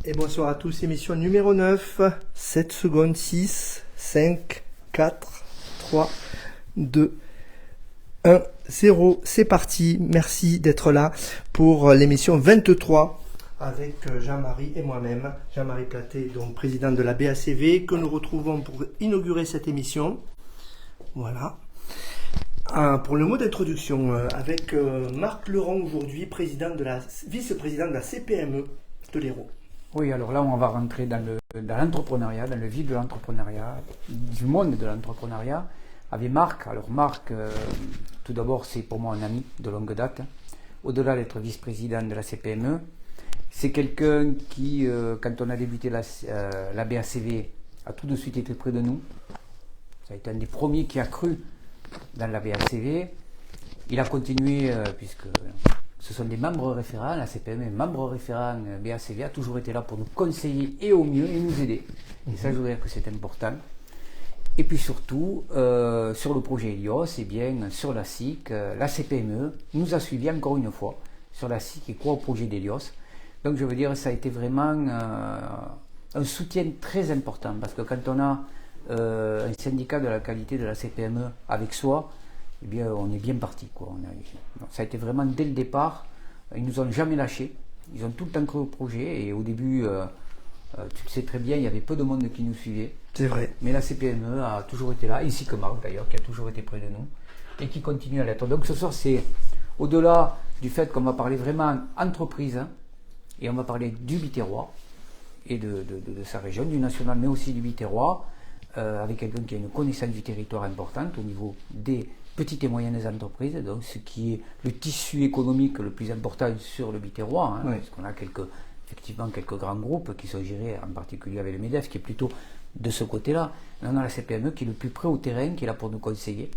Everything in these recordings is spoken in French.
Et bonsoir à tous, émission numéro 9, 7 secondes, 6, 5, 4, 3, 2, 1, 0, c'est parti. Merci d'être là pour l'émission 23 avec Jean-Marie et moi-même, Jean-Marie Platé, donc président de la BACV, que nous retrouvons pour inaugurer cette émission. Voilà. Pour le mot d'introduction, avec Marc Leron aujourd'hui, vice-président de la CPME de l'Hérault. Oui, alors là, on va rentrer dans l'entrepreneuriat, dans le vif de l'entrepreneuriat, du monde de l'entrepreneuriat, avec Marc. Alors Marc, tout d'abord, c'est pour moi un ami de longue date. Au-delà d'être vice-président de la CPME, c'est quelqu'un qui, quand on a débuté la BACV, a tout de suite été près de nous. Ça a été un des premiers qui a cru dans la BACV. Il a continué, puisque ce sont des membres référents, la CPME, membres référents BACV, a toujours été là pour nous conseiller et au mieux et nous aider. Et ça, je voudrais dire que c'est important. Et puis surtout, sur le projet Helios, et bien sur la SIC, la CPME nous a suivis encore une fois sur la SIC et quoi au projet d'Helios. Donc je veux dire, ça a été vraiment un soutien très important, parce que quand on a un syndicat de la qualité de la CPME avec soi, eh bien, on est bien parti, quoi. Ça a été vraiment dès le départ, ils nous ont jamais lâchés, ils ont tout le temps cru au projet, et au début, tu le sais très bien, il y avait peu de monde qui nous suivait. C'est vrai. Mais la CPME a toujours été là, ainsi que Marc d'ailleurs, qui a toujours été près de nous, et qui continue à l'être. Donc ce soir, c'est au-delà du fait qu'on va parler vraiment entreprise, hein, et on va parler du Biterrois, et de sa région, du national, mais aussi du Biterrois, avec quelqu'un qui a une connaissance du territoire importante au niveau des petites et moyennes entreprises, donc ce qui est le tissu économique le plus important sur le Biterrois, hein, oui. parce qu'on a effectivement quelques grands groupes qui sont gérés, en particulier avec le MEDEF, qui est plutôt de ce côté-là. On a la CPME qui est le plus près au terrain, qui est là pour nous conseiller.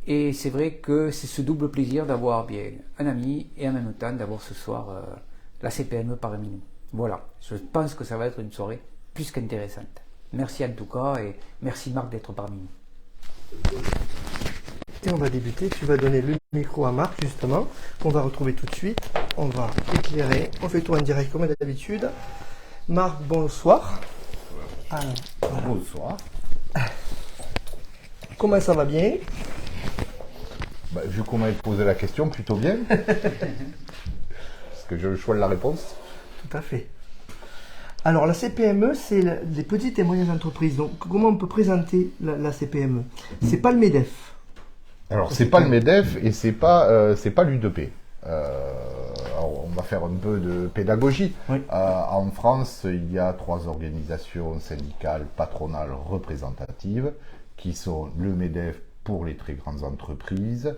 Et c'est vrai que c'est ce double plaisir d'avoir bien un ami et en même temps d'avoir ce soir la CPME parmi nous. Voilà, je pense que ça va être une soirée plus qu'intéressante. Merci en tout cas et merci Marc d'être parmi nous. Et on va débuter, tu vas donner le micro à Marc justement, qu'on va retrouver tout de suite. On va éclairer, on fait tout en direct comme d'habitude. Marc, bonsoir. Alors, voilà. Bonsoir. Comment ça va bien? Vu qu'on m'avait posé la question, plutôt bien. Parce que j'ai le choix de la réponse. Tout à fait. Alors la CPME, c'est les petites et moyennes entreprises. Donc comment on peut présenter la CPME? C'est pas le MEDEF. Alors c'est pas le MEDEF et c'est pas l'U2P. Alors, on va faire un peu de pédagogie. Oui. En France, il y a 3 organisations syndicales patronales représentatives qui sont le MEDEF pour les très grandes entreprises,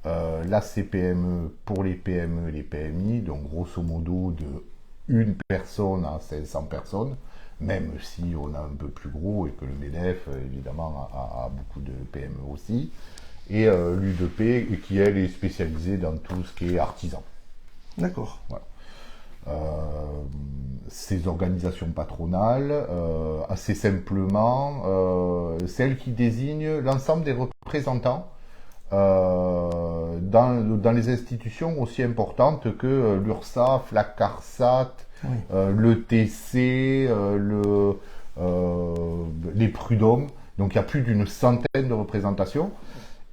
la CPME pour les PME et les PMI, donc grosso modo de 1 personne à 500 personnes, même si on a un peu plus gros et que le MEDEF, évidemment, a beaucoup de PME aussi. Et l'U2P, qui, elle, est spécialisée dans tout ce qui est artisan. D'accord. Voilà. Ces organisations patronales, assez simplement, celles qui désignent l'ensemble des représentants dans les institutions aussi importantes que l'URSSAF, la CARSAT, Oui. le TC, les prud'hommes. Donc il y a plus d'une centaine de représentations.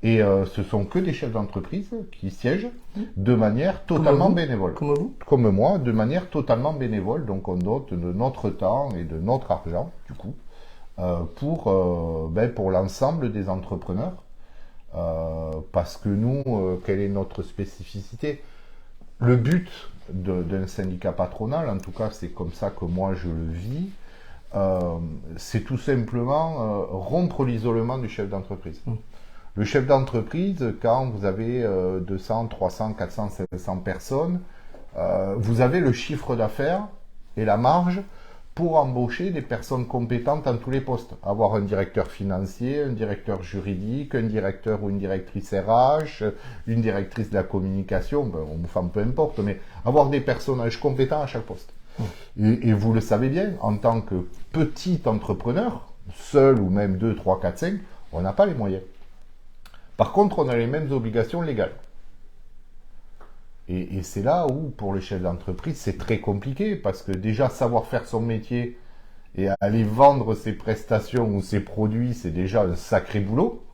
Et ce sont que des chefs d'entreprise qui siègent de manière totalement bénévole. Comme vous? Comme moi, de manière totalement bénévole. Donc on dote de notre temps et de notre argent, du coup, pour l'ensemble des entrepreneurs. Parce que nous, quelle est notre spécificité? Le but d'un syndicat patronal, en tout cas c'est comme ça que moi je le vis, c'est tout simplement rompre l'isolement du chef d'entreprise. Le chef d'entreprise, quand vous avez 200, 300, 400, 500 personnes, vous avez le chiffre d'affaires et la marge pour embaucher des personnes compétentes dans tous les postes. Avoir un directeur financier, un directeur juridique, un directeur ou une directrice RH, une directrice de la communication, homme ou femme, peu importe, mais avoir des personnages compétents à chaque poste. Et vous le savez bien, en tant que petit entrepreneur, seul ou même 2, 3, 4, 5, on n'a pas les moyens. Par contre, on a les mêmes obligations légales. Et c'est là où, pour le chef d'entreprise, c'est très compliqué, parce que déjà, savoir faire son métier et aller vendre ses prestations ou ses produits, c'est déjà un sacré boulot.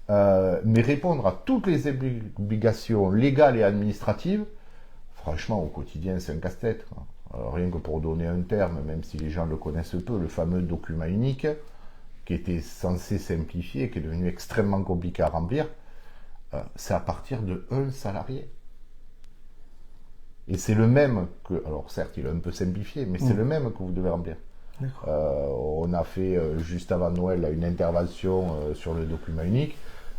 Mais répondre à toutes les obligations légales et administratives, franchement, au quotidien, c'est un casse-tête. Rien que pour donner un terme, même si les gens le connaissent peu, le fameux document unique, qui était censé simplifier, qui est devenu extrêmement compliqué à remplir, c'est à partir de 1 salarié. Et c'est le même que, alors certes, il est un peu simplifié, mais c'est le même que vous devez remplir. On a fait, juste avant Noël, là, une intervention sur le document unique.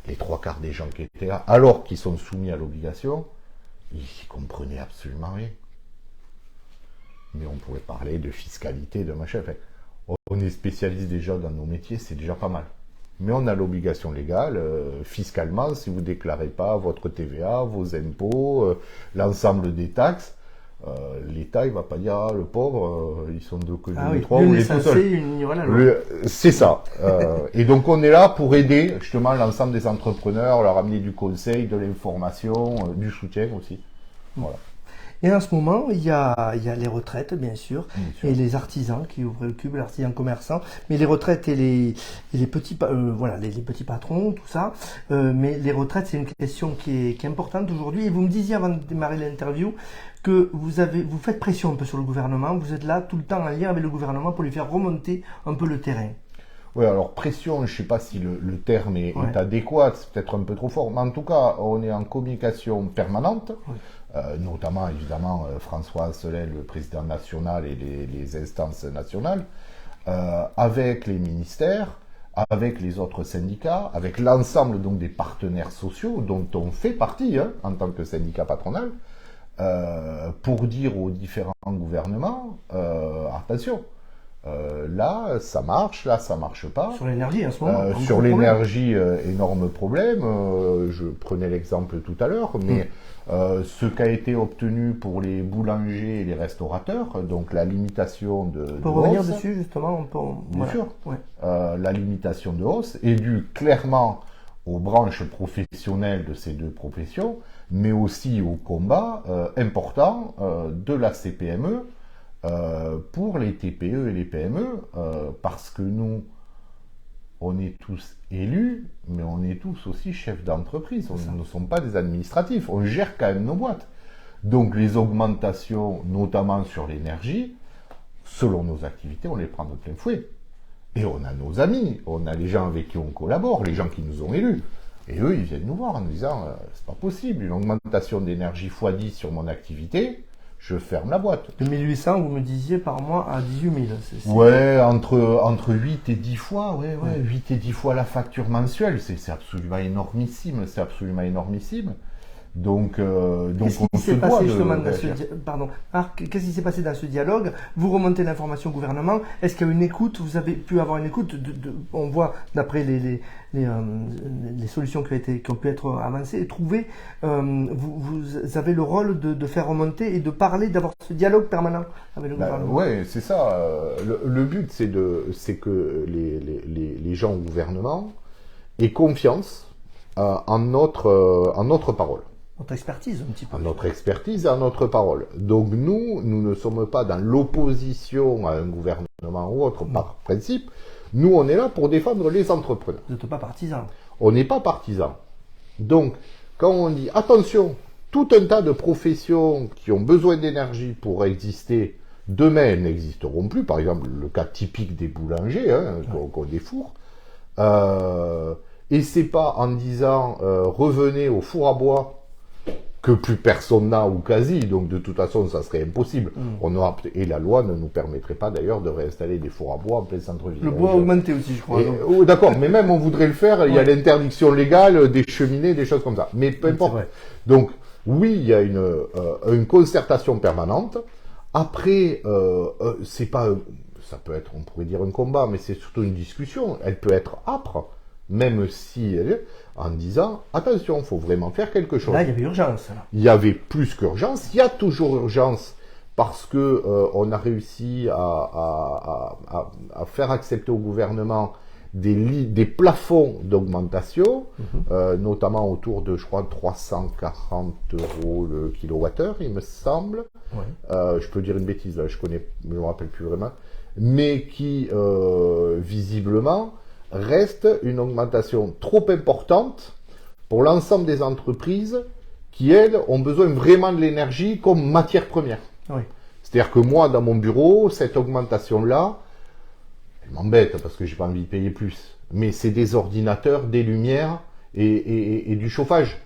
Les 3/4 des gens qui étaient là, alors qu'ils sont soumis à l'obligation, ils n'y comprenaient absolument rien. Mais on pouvait parler de fiscalité, de machin. Enfin, on est spécialiste déjà dans nos métiers, c'est déjà pas mal. Mais on a l'obligation légale, fiscalement, si vous ne déclarez pas votre TVA, vos impôts, l'ensemble des taxes, l'État, il ne va pas dire, ah, le pauvre, ils sont deux que deux, trois, ou il est tout seul. C'est ça. Et donc, on est là pour aider, justement, l'ensemble des entrepreneurs, leur amener du conseil, de l'information, du soutien aussi. Voilà. Et en ce moment, il y a les retraites, bien sûr, et les artisans qui ouvrent le cube, les artisans commerçants, mais les retraites et les petits, voilà, les petits patrons, tout ça. Mais les retraites, c'est une question qui est importante aujourd'hui. Et vous me disiez avant de démarrer l'interview que vous faites pression un peu sur le gouvernement. Vous êtes là tout le temps en lien avec le gouvernement pour lui faire remonter un peu le terrain. Oui, alors pression, je ne sais pas si le terme est adéquat, c'est peut-être un peu trop fort, mais en tout cas, on est en communication permanente, notamment évidemment François Asselin, le président national et les instances nationales, avec les ministères, avec les autres syndicats, avec l'ensemble donc des partenaires sociaux dont on fait partie en tant que syndicat patronal, pour dire aux différents gouvernements, attention. Là, ça marche, là, ça marche pas. Sur l'énergie, en ce moment. Sur l'énergie, énorme problème. Je prenais l'exemple tout à l'heure, mais ce qui a été obtenu pour les boulangers et les restaurateurs, donc la limitation de pour revenir dessus, justement, bien sûr. La limitation de hausse est due clairement aux branches professionnelles de ces deux professions, mais aussi au combat important de la CPME, pour les TPE et les PME, parce que nous, on est tous élus, mais on est tous aussi chefs d'entreprise. On ne sommes pas des administratifs, on gère quand même nos boîtes. Donc les augmentations, notamment sur l'énergie, selon nos activités, on les prend de plein fouet. Et on a nos amis, on a les gens avec qui on collabore, les gens qui nous ont élus. Et eux, ils viennent nous voir en nous disant, c'est pas possible, une augmentation d'énergie x10 sur mon activité, je ferme la boîte. De 1800, vous me disiez, par mois à 18 000. Ouais, entre 8 et 10 fois, 8 et 10 fois la facture mensuelle, c'est absolument énormissime, Donc qu'est-ce qui s'est passé justement dans ce pardon, qu'est-ce qui s'est passé dans ce dialogue? Vous remontez l'information au gouvernement. Est-ce qu'il y a une écoute? Vous avez pu avoir une écoute on voit d'après les solutions qui ont pu être avancées et trouvées. Vous avez le rôle de faire remonter et de parler, d'avoir ce dialogue permanent avec le gouvernement. Oui, c'est ça. Le but, c'est que les gens au gouvernement aient confiance en notre parole. Notre expertise, un petit peu. À notre expertise et à notre parole. Donc nous ne sommes pas dans l'opposition à un gouvernement ou autre par principe. Nous, on est là pour défendre les entrepreneurs. Vous n'êtes pas partisan. On n'est pas partisan. Donc, quand on dit, attention, tout un tas de professions qui ont besoin d'énergie pour exister, demain, elles n'existeront plus. Par exemple, le cas typique des boulangers, qui ont des fours. Et c'est pas en disant, revenez au four à bois, que plus personne n'a ou quasi, donc de toute façon ça serait impossible. Et la loi ne nous permettrait pas d'ailleurs de réinstaller des fours à bois en plein centre-ville. Le bois a augmenté aussi, je crois. D'accord, mais même on voudrait le faire, il y a l'interdiction légale des cheminées, des choses comme ça. Mais peu importe. Donc oui, il y a une concertation permanente. Après, c'est pas, ça peut être, on pourrait dire un combat, mais c'est surtout une discussion. Elle peut être âpre, même si en disant, attention, il faut vraiment faire quelque chose. Là, il y avait urgence. Il y avait plus qu'urgence. Il y a toujours urgence parce que on a réussi à faire accepter au gouvernement des plafonds d'augmentation, notamment autour de, je crois, 340 € le kilowattheure, il me semble. Ouais. Je peux dire une bêtise, là, je me rappelle plus vraiment. Mais qui, visiblement, reste une augmentation trop importante pour l'ensemble des entreprises qui, elles, ont besoin vraiment de l'énergie comme matière première. Oui. C'est-à-dire que moi, dans mon bureau, cette augmentation-là, elle m'embête parce que j'ai pas envie de payer plus. Mais c'est des ordinateurs, des lumières et du chauffage.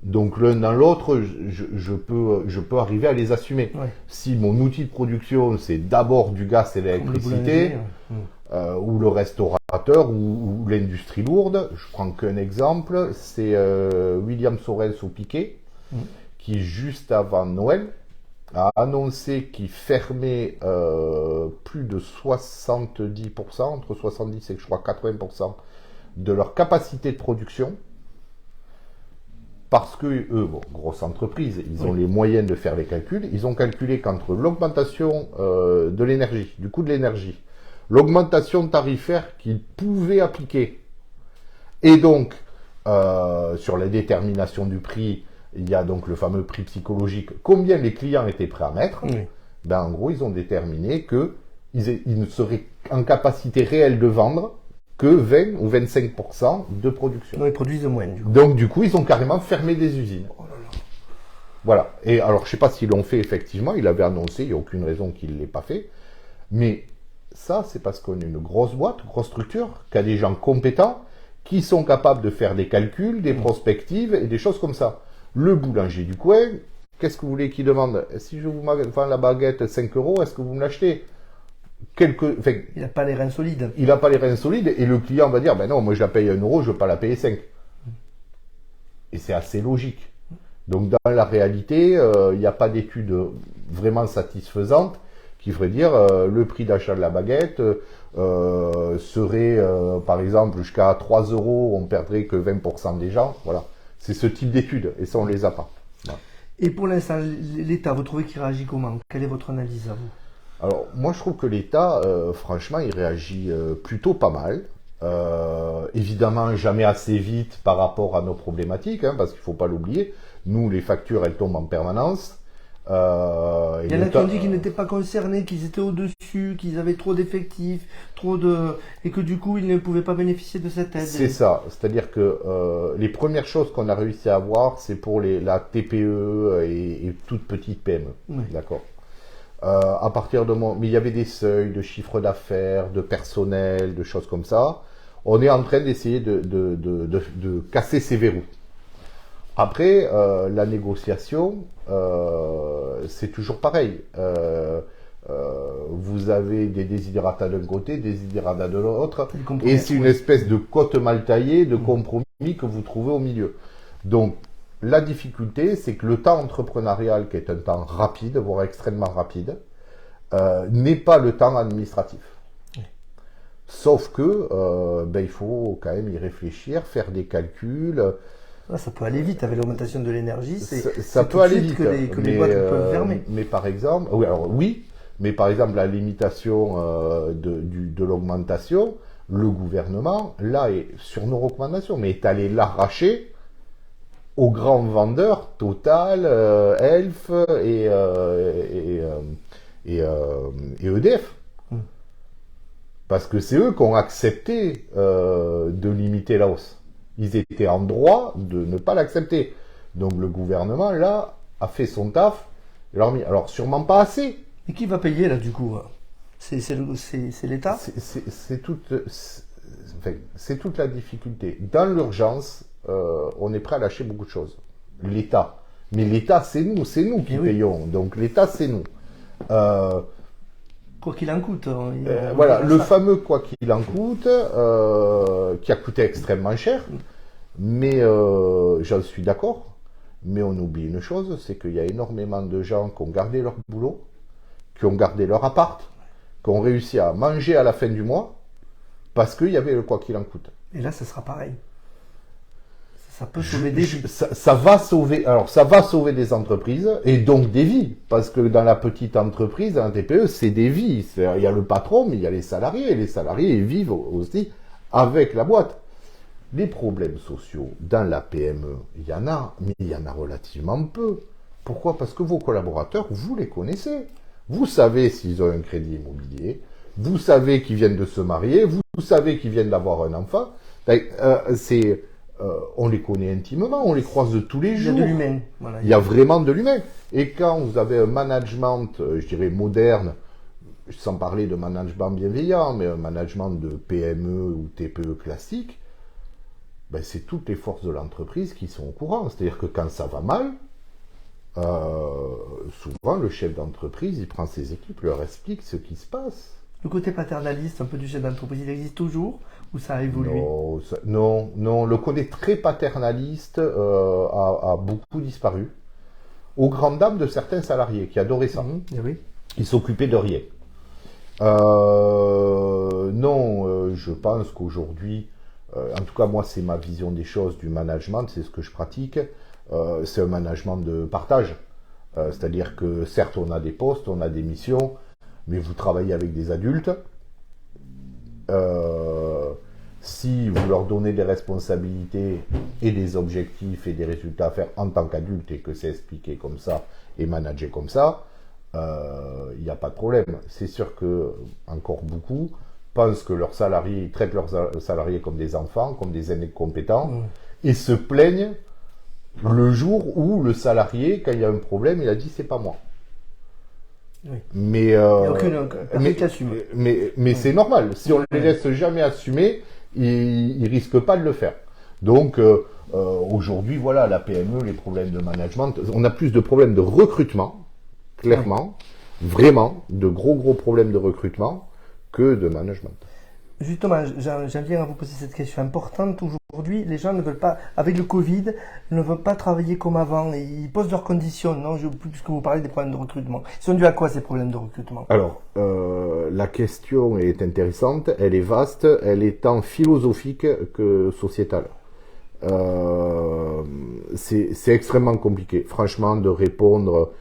Donc l'un dans l'autre, je peux arriver à les assumer. Ouais. Si mon outil de production, c'est d'abord du gaz et l'électricité, ou le restaurateur, ou l'industrie lourde, je prends qu'un exemple, c'est William Sorel au Piquet, qui juste avant Noël a annoncé qu'il fermait plus de 70%, entre 70 et je crois 80% de leur capacité de production, parce que eux, bon, grosse entreprise, ils ont les moyens de faire les calculs, ils ont calculé qu'entre l'augmentation de l'énergie, du coût de l'énergie, l'augmentation tarifaire qu'ils pouvaient appliquer, et donc sur la détermination du prix, il y a donc le fameux prix psychologique, combien les clients étaient prêts à mettre, ben en gros, ils ont déterminé qu'ils ne seraient en capacité réelle de vendre que 20 ou 25% de production. Non, ils produisent moins, du coup. Donc, du coup, ils ont carrément fermé des usines. Oh là là. Voilà. Et alors, je ne sais pas s'ils l'ont fait effectivement, il avait annoncé, il n'y a aucune raison qu'il ne l'ait pas fait. Mais ça, c'est parce qu'on est une grosse boîte, grosse structure, qui a des gens compétents, qui sont capables de faire des calculs, des prospectives et des choses comme ça. Le boulanger du coin, qu'est-ce que vous voulez qu'il demande? Si je vous vends la baguette 5 €, est-ce que vous me l'achetez? Il n'a pas les reins solides. Il n'a pas les reins solides et le client va dire, ben non, moi je la paye 1 €, je ne veux pas la payer 5. Et c'est assez logique. Donc dans la réalité, il n'y a pas d'étude vraiment satisfaisante qui ferait dire le prix d'achat de la baguette serait, par exemple, jusqu'à 3 €, on perdrait que 20% des gens. Voilà. C'est ce type d'études, et ça, on ne les a pas. Voilà. Et pour l'instant, l'État, vous trouvez qu'il réagit comment? Quelle est votre analyse à vous? Alors, moi, je trouve que l'État, franchement, il réagit plutôt pas mal. Évidemment, jamais assez vite par rapport à nos problématiques, parce qu'il ne faut pas l'oublier. Nous, les factures, elles tombent en permanence. Il y en a qui ont dit qu'ils n'étaient pas concernés, qu'ils étaient au-dessus, qu'ils avaient trop d'effectifs, et que du coup, ils ne pouvaient pas bénéficier de cette aide. C'est ça. C'est-à-dire que les premières choses qu'on a réussi à avoir, c'est pour la TPE et toute petite PME. Oui. D'accord. À partir de mais il y avait des seuils de chiffre d'affaires, de personnel, de choses comme ça. On est en train d'essayer de casser ces verrous. Après, la négociation, c'est toujours pareil. Vous avez des desiderata d'un côté, des desiderata de l'autre, et c'est une espèce de côte mal taillée, de compromis que vous trouvez au milieu. Donc, la difficulté, c'est que le temps entrepreneurial, qui est un temps rapide, voire extrêmement rapide, n'est pas le temps administratif. Oui. Sauf que, il faut quand même y réfléchir, faire des calculs. Ça peut aller vite avec l'augmentation de l'énergie. Ça peut aller vite que les boîtes peuvent fermer. Mais par exemple, mais par exemple la limitation de l'augmentation, le gouvernement là est sur nos recommandations, mais est allé l'arracher aux grands vendeurs Total, Elf et EDF. Parce que c'est eux qui ont accepté de limiter la hausse. Ils étaient en droit de ne pas l'accepter. Donc le gouvernement, là, a fait son taf. Alors sûrement pas assez. Et qui va payer, là, du coup? C'est l'État? C'est toute la difficulté. Dans l'urgence, on est prêt à lâcher beaucoup de choses. L'État. Mais l'État, c'est nous qui payons. Donc l'État, c'est nous. Quoi qu'il en coûte. Voilà, le fameux quoi qu'il en coûte, qui a coûté extrêmement cher, mais j'en suis d'accord, mais on oublie une chose, c'est qu'il y a énormément de gens qui ont gardé leur boulot, qui ont gardé leur appart, qui ont réussi à manger à la fin du mois, parce qu'il y avait le quoi qu'il en coûte. Et là, ce sera pareil. Ça peut sauver des vies. Ça va sauver des entreprises et donc des vies. Parce que dans la petite entreprise, dans la TPE, c'est des vies. Il y a le patron, mais il y a les salariés. Et les salariés, ils vivent aussi avec la boîte. Les problèmes sociaux dans la PME, il y en a, mais il y en a relativement peu. Pourquoi? Parce que vos collaborateurs, vous les connaissez. Vous savez s'ils ont un crédit immobilier, vous savez qu'ils viennent de se marier, vous savez qu'ils viennent d'avoir un enfant. On les connaît intimement, on les croise tous les jours. Il y a de l'humain. Voilà, il y a vraiment de l'humain. Et quand vous avez un management, je dirais, moderne, sans parler de management bienveillant, mais un management de PME ou TPE classique, ben c'est toutes les forces de l'entreprise qui sont au courant. C'est-à-dire que quand ça va mal, souvent le chef d'entreprise, il prend ses équipes, leur explique ce qui se passe. Le côté paternaliste, un peu du chef d'entreprise, il existe toujours ou ça a évolué? Non, le côté très paternaliste a beaucoup disparu. Aux grandes dames de certains salariés qui adoraient ça. Oui. Ils s'occupaient de rien. Je pense qu'aujourd'hui, en tout cas moi c'est ma vision des choses du management, c'est ce que je pratique, c'est un management de partage. C'est-à-dire que certes on a des postes, on a des missions, mais vous travaillez avec des adultes. Si vous leur donnez des responsabilités et des objectifs et des résultats à faire en tant qu'adulte et que c'est expliqué comme ça et managé comme ça, il n'y a pas de problème. C'est sûr que encore beaucoup pensent que leurs salariés, ils traitent leurs salariés comme des enfants, comme des aînés compétents, et se plaignent le jour où le salarié, quand il y a un problème, il a dit c'est pas moi. Oui. Mais, il n'y a aucune qui assume. Mais c'est normal. Si on ne les laisse jamais assumer, ils ne risquent pas de le faire. Donc aujourd'hui, voilà, la PME, les problèmes de management, on a plus de problèmes de recrutement, clairement, vraiment, de gros problèmes de recrutement que de management. Justement, j'en viens à vous poser cette question importante. Aujourd'hui, les gens ne veulent pas, avec le Covid, ne veulent pas travailler comme avant. Ils posent leurs conditions, non? Puisque vous parlez des problèmes de recrutement. Ils sont dus à quoi ces problèmes de recrutement? Alors, la question est intéressante, elle est vaste, elle est tant philosophique que sociétale. C'est extrêmement compliqué, franchement, de répondre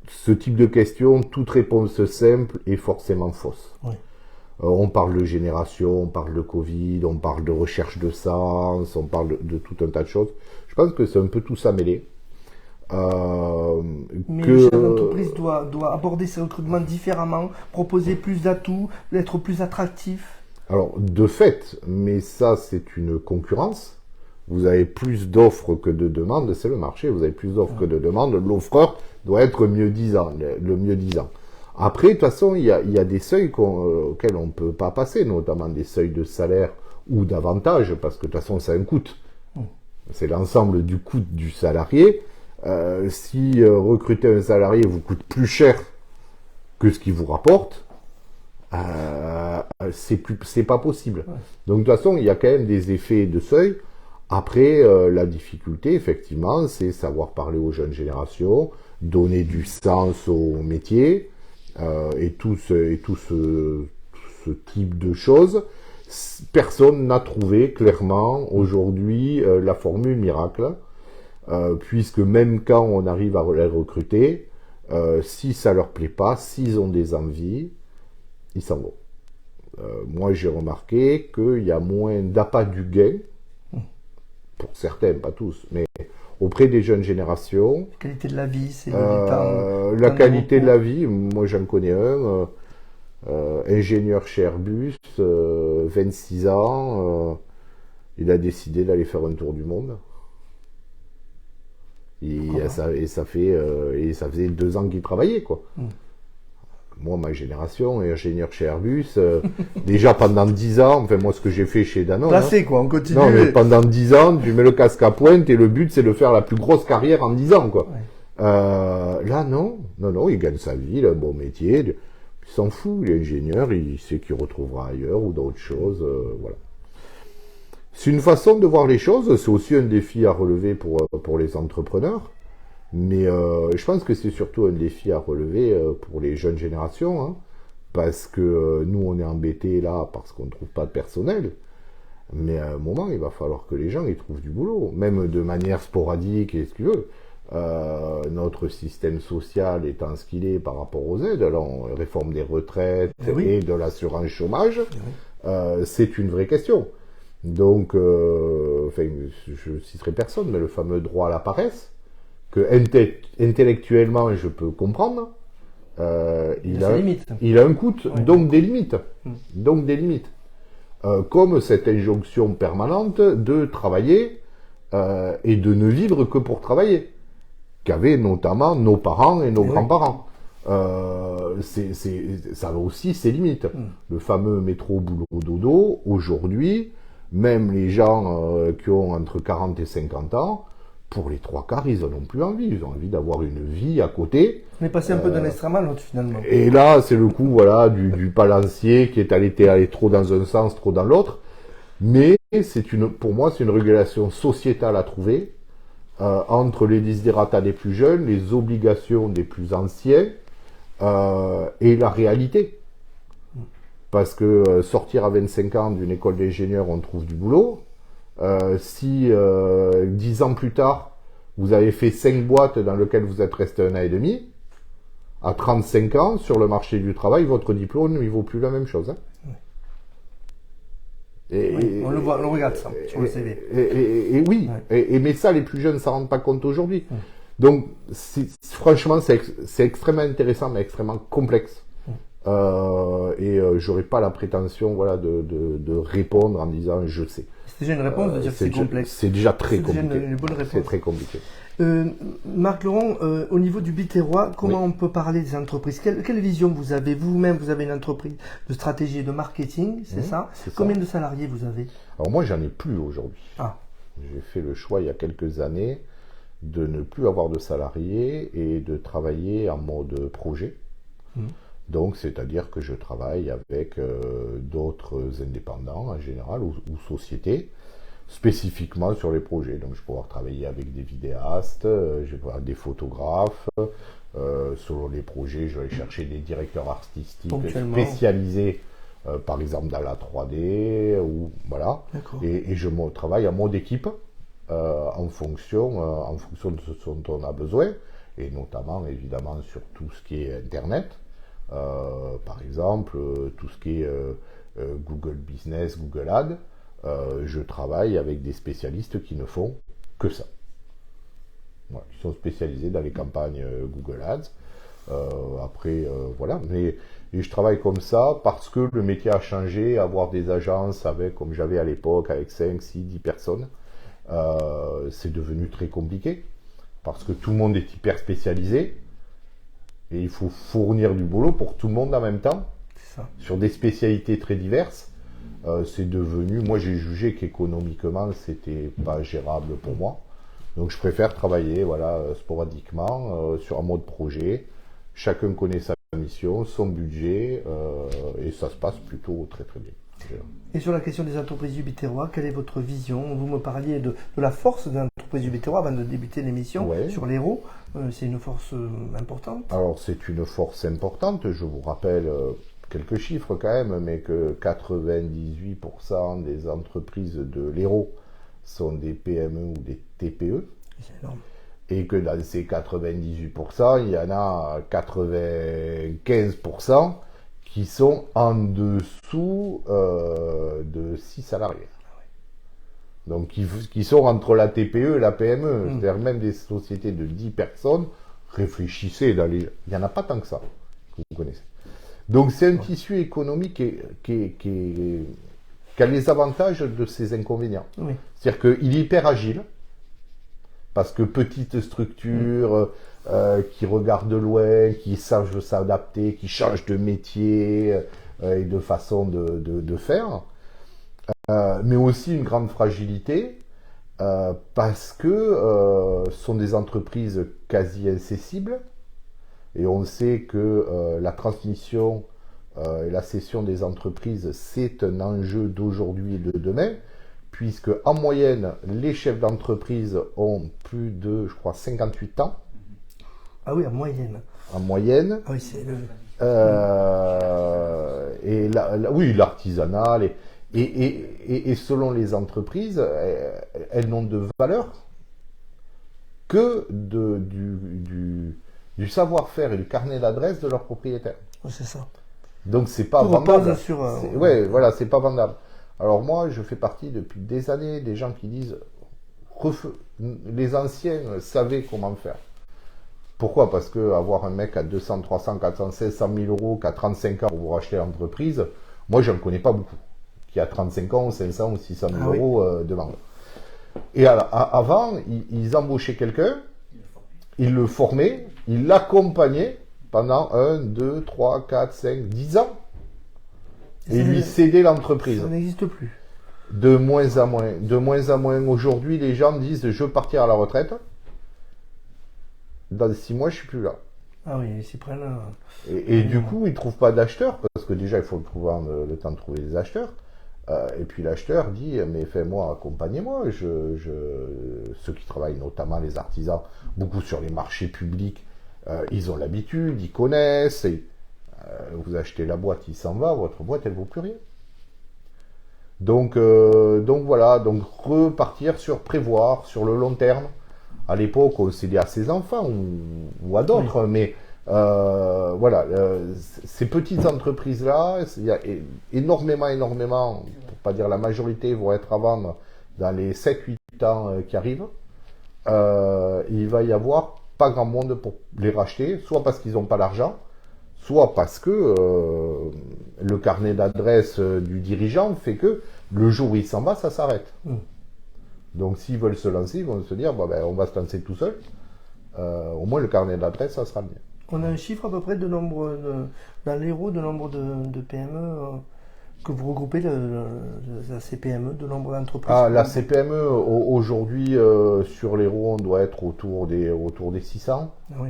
ce type de questions. Toute réponse simple est forcément fausse. Oui. On parle de génération, on parle de Covid, on parle de recherche de sens, on parle de tout un tas de choses. Je pense que c'est un peu tout ça mêlé. Mais le chef d'entreprise doit aborder ses recrutements différemment, proposer plus d'atouts, être plus attractif. Alors, de fait, mais ça c'est une concurrence. Vous avez plus d'offres que de demandes, c'est le marché, vous avez plus d'offres que de demandes. L'offreur doit être mieux-disant, le mieux-disant. Après, de toute façon, il y a des seuils auxquels on ne peut pas passer, notamment des seuils de salaire ou d'avantages, parce que de toute façon, ça a un coût. C'est l'ensemble du coût du salarié. Si recruter un salarié vous coûte plus cher que ce qu'il vous rapporte, c'est pas possible. Donc, de toute façon, il y a quand même des effets de seuil. Après, la difficulté, effectivement, c'est savoir parler aux jeunes générations, donner du sens au métier. Et tout ce type de choses, personne n'a trouvé clairement aujourd'hui la formule miracle, puisque même quand on arrive à les recruter, si ça leur plaît pas, s'ils ont des envies, ils s'en vont. Moi j'ai remarqué qu'il y a moins d'appât du gain, pour certains, pas tous, mais auprès des jeunes générations. La qualité de la vie, c'est la qualité de la vie, moi j'en connais un, ingénieur chez Airbus, 26 ans, il a décidé d'aller faire un tour du monde. Et ça faisait 2 ans qu'il travaillait, quoi. Moi, ma génération, ingénieur chez Airbus, déjà pendant 10 ans, enfin moi ce que j'ai fait chez Danone. Placé, quoi, on continue. Non, mais pendant 10 ans, tu mets le casque à pointe et le but c'est de faire la plus grosse carrière en 10 ans, quoi. Là, non, il gagne sa vie, il a un bon métier, il s'en fout, il est ingénieur, il sait qu'il retrouvera ailleurs ou d'autres choses, voilà. C'est une façon de voir les choses, c'est aussi un défi à relever pour les entrepreneurs. Mais je pense que c'est surtout un défi à relever pour les jeunes générations, hein, parce que nous, on est embêtés là parce qu'on ne trouve pas de personnel. Mais à un moment, il va falloir que les gens ils trouvent du boulot, même de manière sporadique et ce qu'ils veulent. Notre système social étant ce qu'il est par rapport aux aides, alors on réforme des retraites et de l'assurance chômage. c'est une vraie question. Donc, enfin, je citerai personne, mais le fameux droit à la paresse, que intellectuellement je peux comprendre, il a un coût, Oui. donc des limites. Donc des limites. Comme cette injonction permanente de travailler et de ne vivre que pour travailler, qu'avaient notamment nos parents et nos grands-parents. Ça a aussi ses limites. Le fameux métro boulot dodo, aujourd'hui, même les gens qui ont entre 40 et 50 ans, pour les trois quarts, ils n'en ont plus envie. Ils ont envie d'avoir une vie à côté. On est passé un peu d'un extrême à l'autre finalement. Et là, c'est le coup voilà, du balancier qui est allé trop dans un sens, trop dans l'autre. Mais pour moi, c'est une régulation sociétale à trouver entre les desiderata des plus jeunes, les obligations des plus anciens et la réalité. Parce que sortir à 25 ans d'une école d'ingénieur, on trouve du boulot. Si 10 ans plus tard, vous avez fait 5 boîtes dans lesquelles vous êtes resté 1 an et demi, à 35 ans, sur le marché du travail, votre diplôme, il vaut plus la même chose. Hein. Oui, on le voit, on regarde ça sur le CV. Et oui, mais ça, les plus jeunes ne s'en rendent pas compte aujourd'hui. Donc, franchement, c'est extrêmement intéressant, mais extrêmement complexe. J'aurais pas la prétention voilà, de répondre en disant je sais. C'est déjà une réponse de dire que c'est complexe. C'est déjà très compliqué. Déjà une bonne réponse. C'est très compliqué. Marc Laurent, au niveau du Biterrois, comment on peut parler des entreprises? Quelle vision vous avez? Vous-même, vous avez une entreprise de stratégie et de marketing, c'est ça? Combien de salariés vous avez? Alors moi, j'en ai plus aujourd'hui. J'ai fait le choix il y a quelques années de ne plus avoir de salariés et de travailler en mode projet. Donc, c'est-à-dire que je travaille avec d'autres indépendants en général ou sociétés, spécifiquement sur les projets. Donc, je vais pouvoir travailler avec des vidéastes, je vais pouvoir des photographes. Selon les projets, je vais aller chercher des directeurs artistiques spécialisés, par exemple dans la 3D, ou voilà. Et je travaille en mode équipe en fonction de ce dont on a besoin, et notamment évidemment sur tout ce qui est Internet. Par exemple, tout ce qui est Google Business, Google Ads, je travaille avec des spécialistes qui ne font que ça. Voilà, qui sont spécialisés dans les campagnes Google Ads. Voilà. Et je travaille comme ça parce que le métier a changé. Avoir des agences comme j'avais à l'époque, avec 5, 6, 10 personnes, c'est devenu très compliqué parce que tout le monde est hyper spécialisé. Et il faut fournir du boulot pour tout le monde en même temps, sur des spécialités très diverses. C'est devenu, moi j'ai jugé qu'économiquement c'était pas gérable pour moi. Donc je préfère travailler sporadiquement sur un mode projet. Chacun connaît sa mission, son budget, et ça se passe plutôt très très bien. Et sur la question des entreprises du Biterrois, quelle est votre vision? Vous me parliez de la force des entreprises du Biterrois avant de débuter l'émission sur l'Hérault. C'est une force importante? Alors c'est une force importante, je vous rappelle quelques chiffres quand même, mais que 98% des entreprises de l'Hérault sont des PME ou des TPE. C'est énorme. Et que dans ces 98%, il y en a 95% qui sont en dessous de 6 salariés. Donc qui sont entre la TPE et la PME, c'est-à-dire même des sociétés de 10 personnes, réfléchissez, il n'y en a pas tant que ça, que vous connaissez. Donc c'est un tissu économique qui a les avantages de ses inconvénients. C'est-à-dire qu'il est hyper agile, parce que petite structure, qui regarde de loin, qui savent s'adapter, qui change de métier et de façon de faire. Mais aussi une grande fragilité parce que ce sont des entreprises quasi incessibles et on sait que la transmission et la cession des entreprises c'est un enjeu d'aujourd'hui et de demain, puisque en moyenne les chefs d'entreprise ont plus de, je crois, 58 ans. Ah oui, en moyenne. En moyenne. Ah oui, c'est le... Et oui, l'artisanat, et selon les entreprises, elles n'ont de valeur que du savoir-faire et du carnet d'adresse de leurs propriétaires. C'est ça. Donc c'est pas Tout repose vendable. sur, Ouais, voilà, c'est pas vendable. Alors moi, je fais partie depuis des années des gens qui disent les anciens savaient comment faire. Pourquoi? Parce que avoir un mec à 200, 300, 400, 500 000 euros, qui a 35 ans pour vous racheter l'entreprise, moi je ne connais pas beaucoup. Qui a 35 ans, 500 ou 600 000 euros de vente. Et avant, ils embauchaient quelqu'un, ils le formaient, ils l'accompagnaient pendant 1, 2, 3, 4, 5, 10 ans. Et lui cédaient l'entreprise. Ça n'existe plus. De moins en moins. De moins en moins. Aujourd'hui, les gens disent je veux partir à la retraite. Dans 6 mois, je suis plus là. Ah oui, ils s'y prennent. Et du coup, ils ne trouvent pas d'acheteurs, parce que déjà, il faut le temps de trouver des acheteurs. Et puis l'acheteur dit, mais fais-moi, accompagnez-moi. Ceux qui travaillent, notamment les artisans, beaucoup sur les marchés publics, ils ont l'habitude, ils connaissent. Et, vous achetez la boîte, il s'en va, votre boîte, elle ne vaut plus rien. Donc voilà, donc repartir sur prévoir, sur le long terme. À l'époque, on cédait à ses enfants ou à d'autres, mais voilà, ces petites entreprises-là, il y a énormément, pour pas dire la majorité, vont être à vendre dans les 7-8 ans qui arrivent. Il va y avoir pas grand monde pour les racheter, soit parce qu'ils n'ont pas l'argent, soit parce que le carnet d'adresse du dirigeant fait que le jour où il s'en va, ça s'arrête. Donc s'ils veulent se lancer, ils vont se dire, on va se lancer tout seul. Au moins le carnet d'adresse, ça sera bien. On a un chiffre à peu près de nombre, dans l'Hérault, de nombre de PME que vous regroupez, la CPME, de nombre d'entreprises. Ah, la CPME, aujourd'hui, sur l'Hérault, on doit être autour des 600. Ah oui.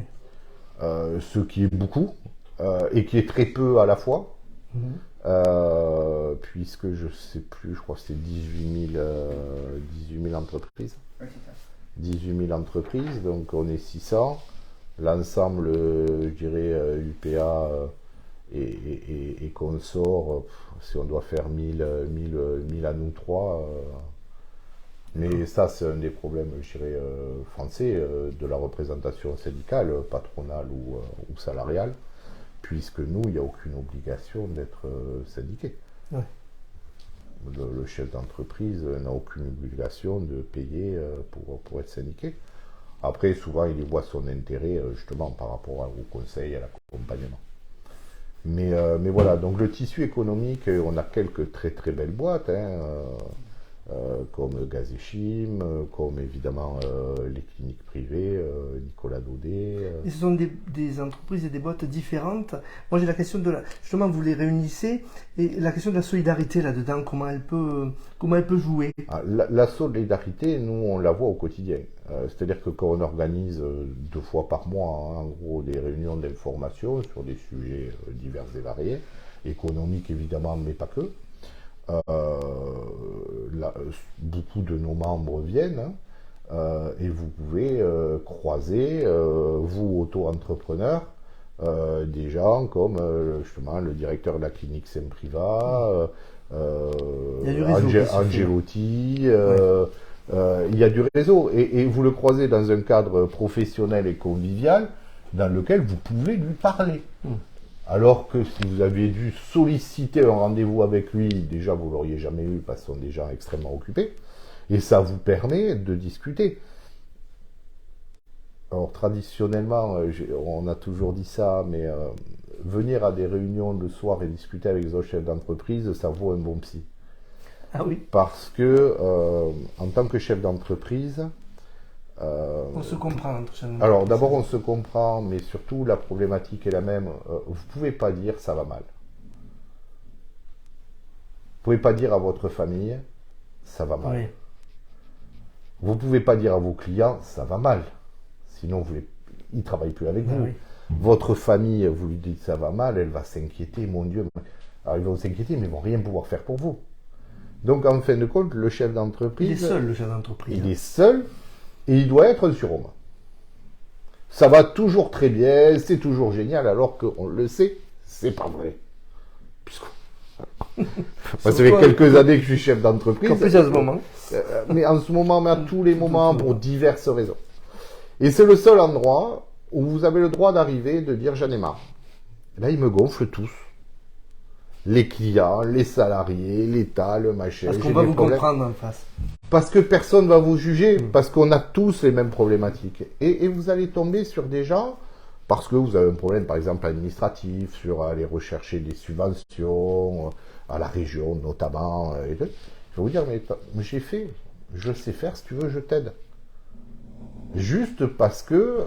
Ce qui est beaucoup, et qui est très peu à la fois. Puisque je sais plus, je crois que c'est 18 000 entreprises. Oui, c'est ça. 18 000 entreprises, donc on est 600. L'ensemble, je dirais, UPA et consorts, si on doit faire 1000 à nous trois. Mais ça, c'est un des problèmes, je dirais, français, de la représentation syndicale, patronale ou salariale. Puisque nous, il n'y a aucune obligation d'être syndiqué. Ouais. Le chef d'entreprise n'a aucune obligation de payer pour être syndiqué. Après, souvent, il y voit son intérêt justement par rapport au conseil et à l'accompagnement. Mais voilà, donc le tissu économique, on a quelques très très belles boîtes, comme Gazéchim, comme évidemment les cliniques privées, Nicolas Daudet. Et ce sont des entreprises et des boîtes différentes. Moi j'ai la question justement vous les réunissez, et la question de la solidarité là-dedans, comment elle peut jouer. La solidarité, nous on la voit au quotidien. C'est-à-dire que quand on organise 2 fois par mois, en gros, des réunions d'information sur des sujets divers et variés, économiques évidemment, mais pas que, beaucoup de nos membres viennent et vous pouvez croiser, vous auto-entrepreneurs, des gens comme justement le directeur de la clinique Saint-Privat, Angelotti, il y a du réseau et vous le croisez dans un cadre professionnel et convivial dans lequel vous pouvez lui parler. Alors que si vous aviez dû solliciter un rendez-vous avec lui, déjà vous l'auriez jamais eu parce qu'ils sont des gens extrêmement occupés. Et ça vous permet de discuter. Alors traditionnellement, on a toujours dit ça, mais venir à des réunions le soir et discuter avec les autres chefs d'entreprise, ça vaut un bon psy. Ah oui. Parce que en tant que chef d'entreprise, on se comprend entre chefs d'entreprise. Alors d'abord on se comprend, mais surtout la problématique est la même. Vous pouvez pas dire ça va mal. Vous pouvez pas dire à votre famille ça va mal. Oui. Vous pouvez pas dire à vos clients ça va mal. Sinon ils travaillent plus avec vous. Oui. Votre famille, vous lui dites ça va mal, elle va s'inquiéter, mon Dieu. Alors ils vont s'inquiéter, mais ils vont rien pouvoir faire pour vous. Donc en fin de compte, le chef d'entreprise, il est seul, le chef d'entreprise. Il est seul. Et il doit être un surhomme. Ça va toujours très bien, c'est toujours génial, alors qu'on le sait, c'est pas vrai. Moi, ça fait quelques années que je suis chef d'entreprise. En plus à ce moment. Mais en ce moment, mais à tous les moments, pour diverses raisons. Et c'est le seul endroit où vous avez le droit d'arriver et de dire j'en ai marre. Là, ils me gonflent tous. les clients, les salariés, l'État, le machin. Parce qu'on j'ai va des vous problèmes. comprendre en face. Parce que personne va vous juger, parce qu'on a tous les mêmes problématiques. Et vous allez tomber sur des gens, parce que vous avez un problème, par exemple, administratif, sur aller rechercher des subventions, à la région notamment. Et tout. Je vais vous dire, mais je sais faire, si tu veux, je t'aide. Juste parce que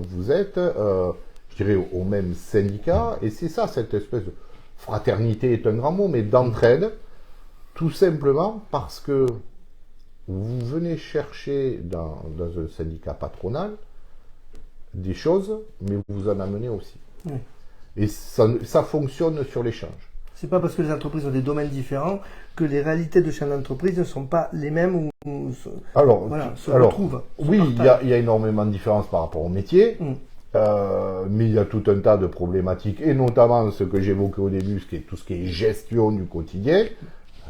vous êtes, je dirais, au même syndicat, et c'est ça, cette espèce de fraternité est un grand mot, mais d'entraide, tout simplement parce que vous venez chercher dans un syndicat patronal des choses, mais vous en amenez aussi. Oui. Et ça fonctionne sur l'échange. C'est pas parce que les entreprises ont des domaines différents que les réalités de chaque entreprise ne sont pas les mêmes ou se retrouvent. Oui, il y a énormément de différences par rapport au métier, mais il y a tout un tas de problématiques, et notamment ce que j'évoquais au début, tout ce qui est gestion du quotidien.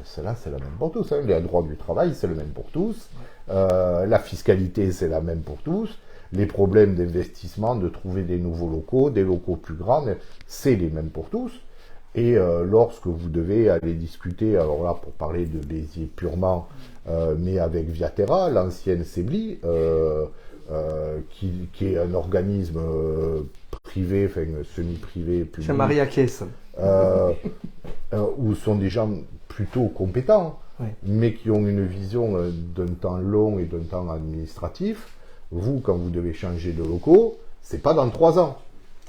Cela, c'est la même pour tous. Hein. Les droits du travail, c'est le même pour tous. La fiscalité, c'est la même pour tous. Les problèmes d'investissement, de trouver des nouveaux locaux, des locaux plus grands, c'est les mêmes pour tous. Et lorsque vous devez aller discuter, alors là, pour parler de Béziers purement, mais avec Viaterra, l'ancienne Sebli, qui est un organisme privé, enfin semi-privé, public. Jean-Marie Aquies. Où sont des gens plutôt compétents, oui. mais qui ont une vision d'un temps long et d'un temps administratif. Vous, quand vous devez changer de locaux, c'est pas dans 3 ans.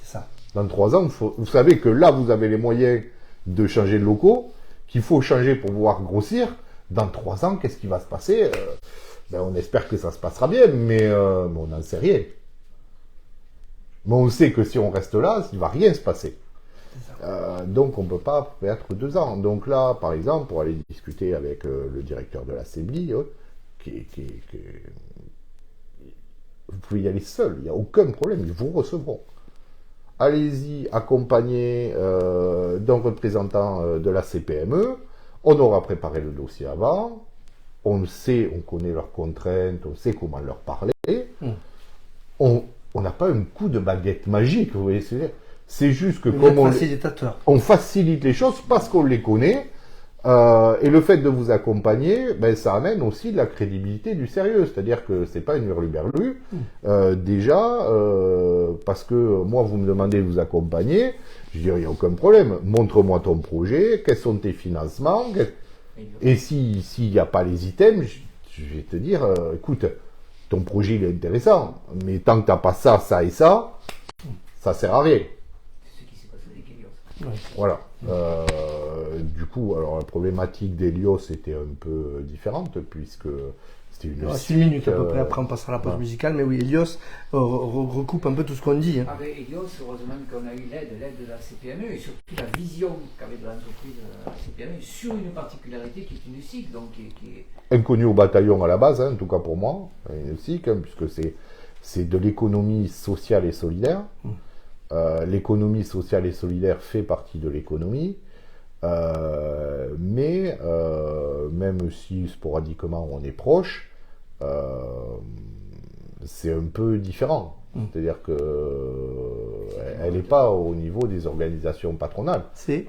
C'est ça. Dans 3 ans, vous savez que là, vous avez les moyens de changer de locaux, qu'il faut changer pour pouvoir grossir. Dans 3 ans, qu'est-ce qui va se passer? On espère que ça se passera bien, mais on n'en sait rien. Mais on sait que si on reste là, il ne va rien se passer. Donc on ne peut pas perdre 2 ans. Donc là, par exemple, pour aller discuter avec le directeur de la CEBLI, vous pouvez y aller seul, il n'y a aucun problème, ils vous recevront. Allez-y, accompagné d'un représentant de la CPME, on aura préparé le dossier avant, on connaît leurs contraintes, on sait comment leur parler, on n'a pas un coup de baguette magique, vous voyez, c'est juste que comme on facilite les choses parce qu'on les connaît, et le fait de vous accompagner, ça amène aussi de la crédibilité, du sérieux, c'est-à-dire que c'est pas une hurluberlu. Déjà, parce que moi vous me demandez de vous accompagner, je dis il n'y a aucun problème, montre-moi ton projet, quels sont tes financements, et s'il n'y a pas les items, je vais te dire, écoute, ton projet il est intéressant, mais tant que tu n'as pas ça, ça et ça sert à rien. Voilà. Du coup, alors la problématique d'Helios était un peu différente puisque c'était une 6 minutes à peu près, après on passera à la pause musicale, mais oui, Helios recoupe un peu tout ce qu'on dit. Hein. Avec Helios, heureusement qu'on a eu l'aide de la CPME et surtout la vision qu'avait de l'entreprise la CPME sur une particularité qui est une SIC, donc qui est... inconnue au bataillon à la base, hein, en tout cas pour moi, une SIC, hein, puisque c'est de l'économie sociale et solidaire. L'économie sociale et solidaire fait partie de l'économie, mais même si sporadiquement on est proche, c'est un peu différent. C'est-à-dire que elle n'est pas au niveau des organisations patronales. C'était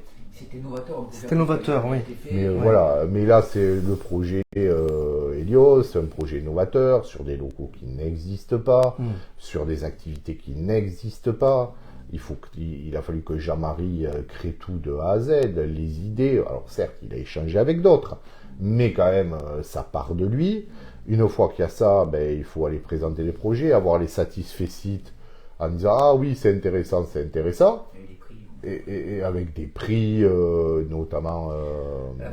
novateur. C'était novateur, oui. Mais voilà, mais là c'est le projet Helios, c'est un projet novateur sur des locaux qui n'existent pas, sur des activités qui n'existent pas. Il a fallu que Jean-Marie crée tout de A à Z, les idées. Alors certes, il a échangé avec d'autres, mais quand même, ça part de lui. Une fois qu'il y a ça, il faut aller présenter les projets, avoir les satisfaits sites en disant « Ah oui, c'est intéressant, c'est intéressant ». Et avec des prix, notamment la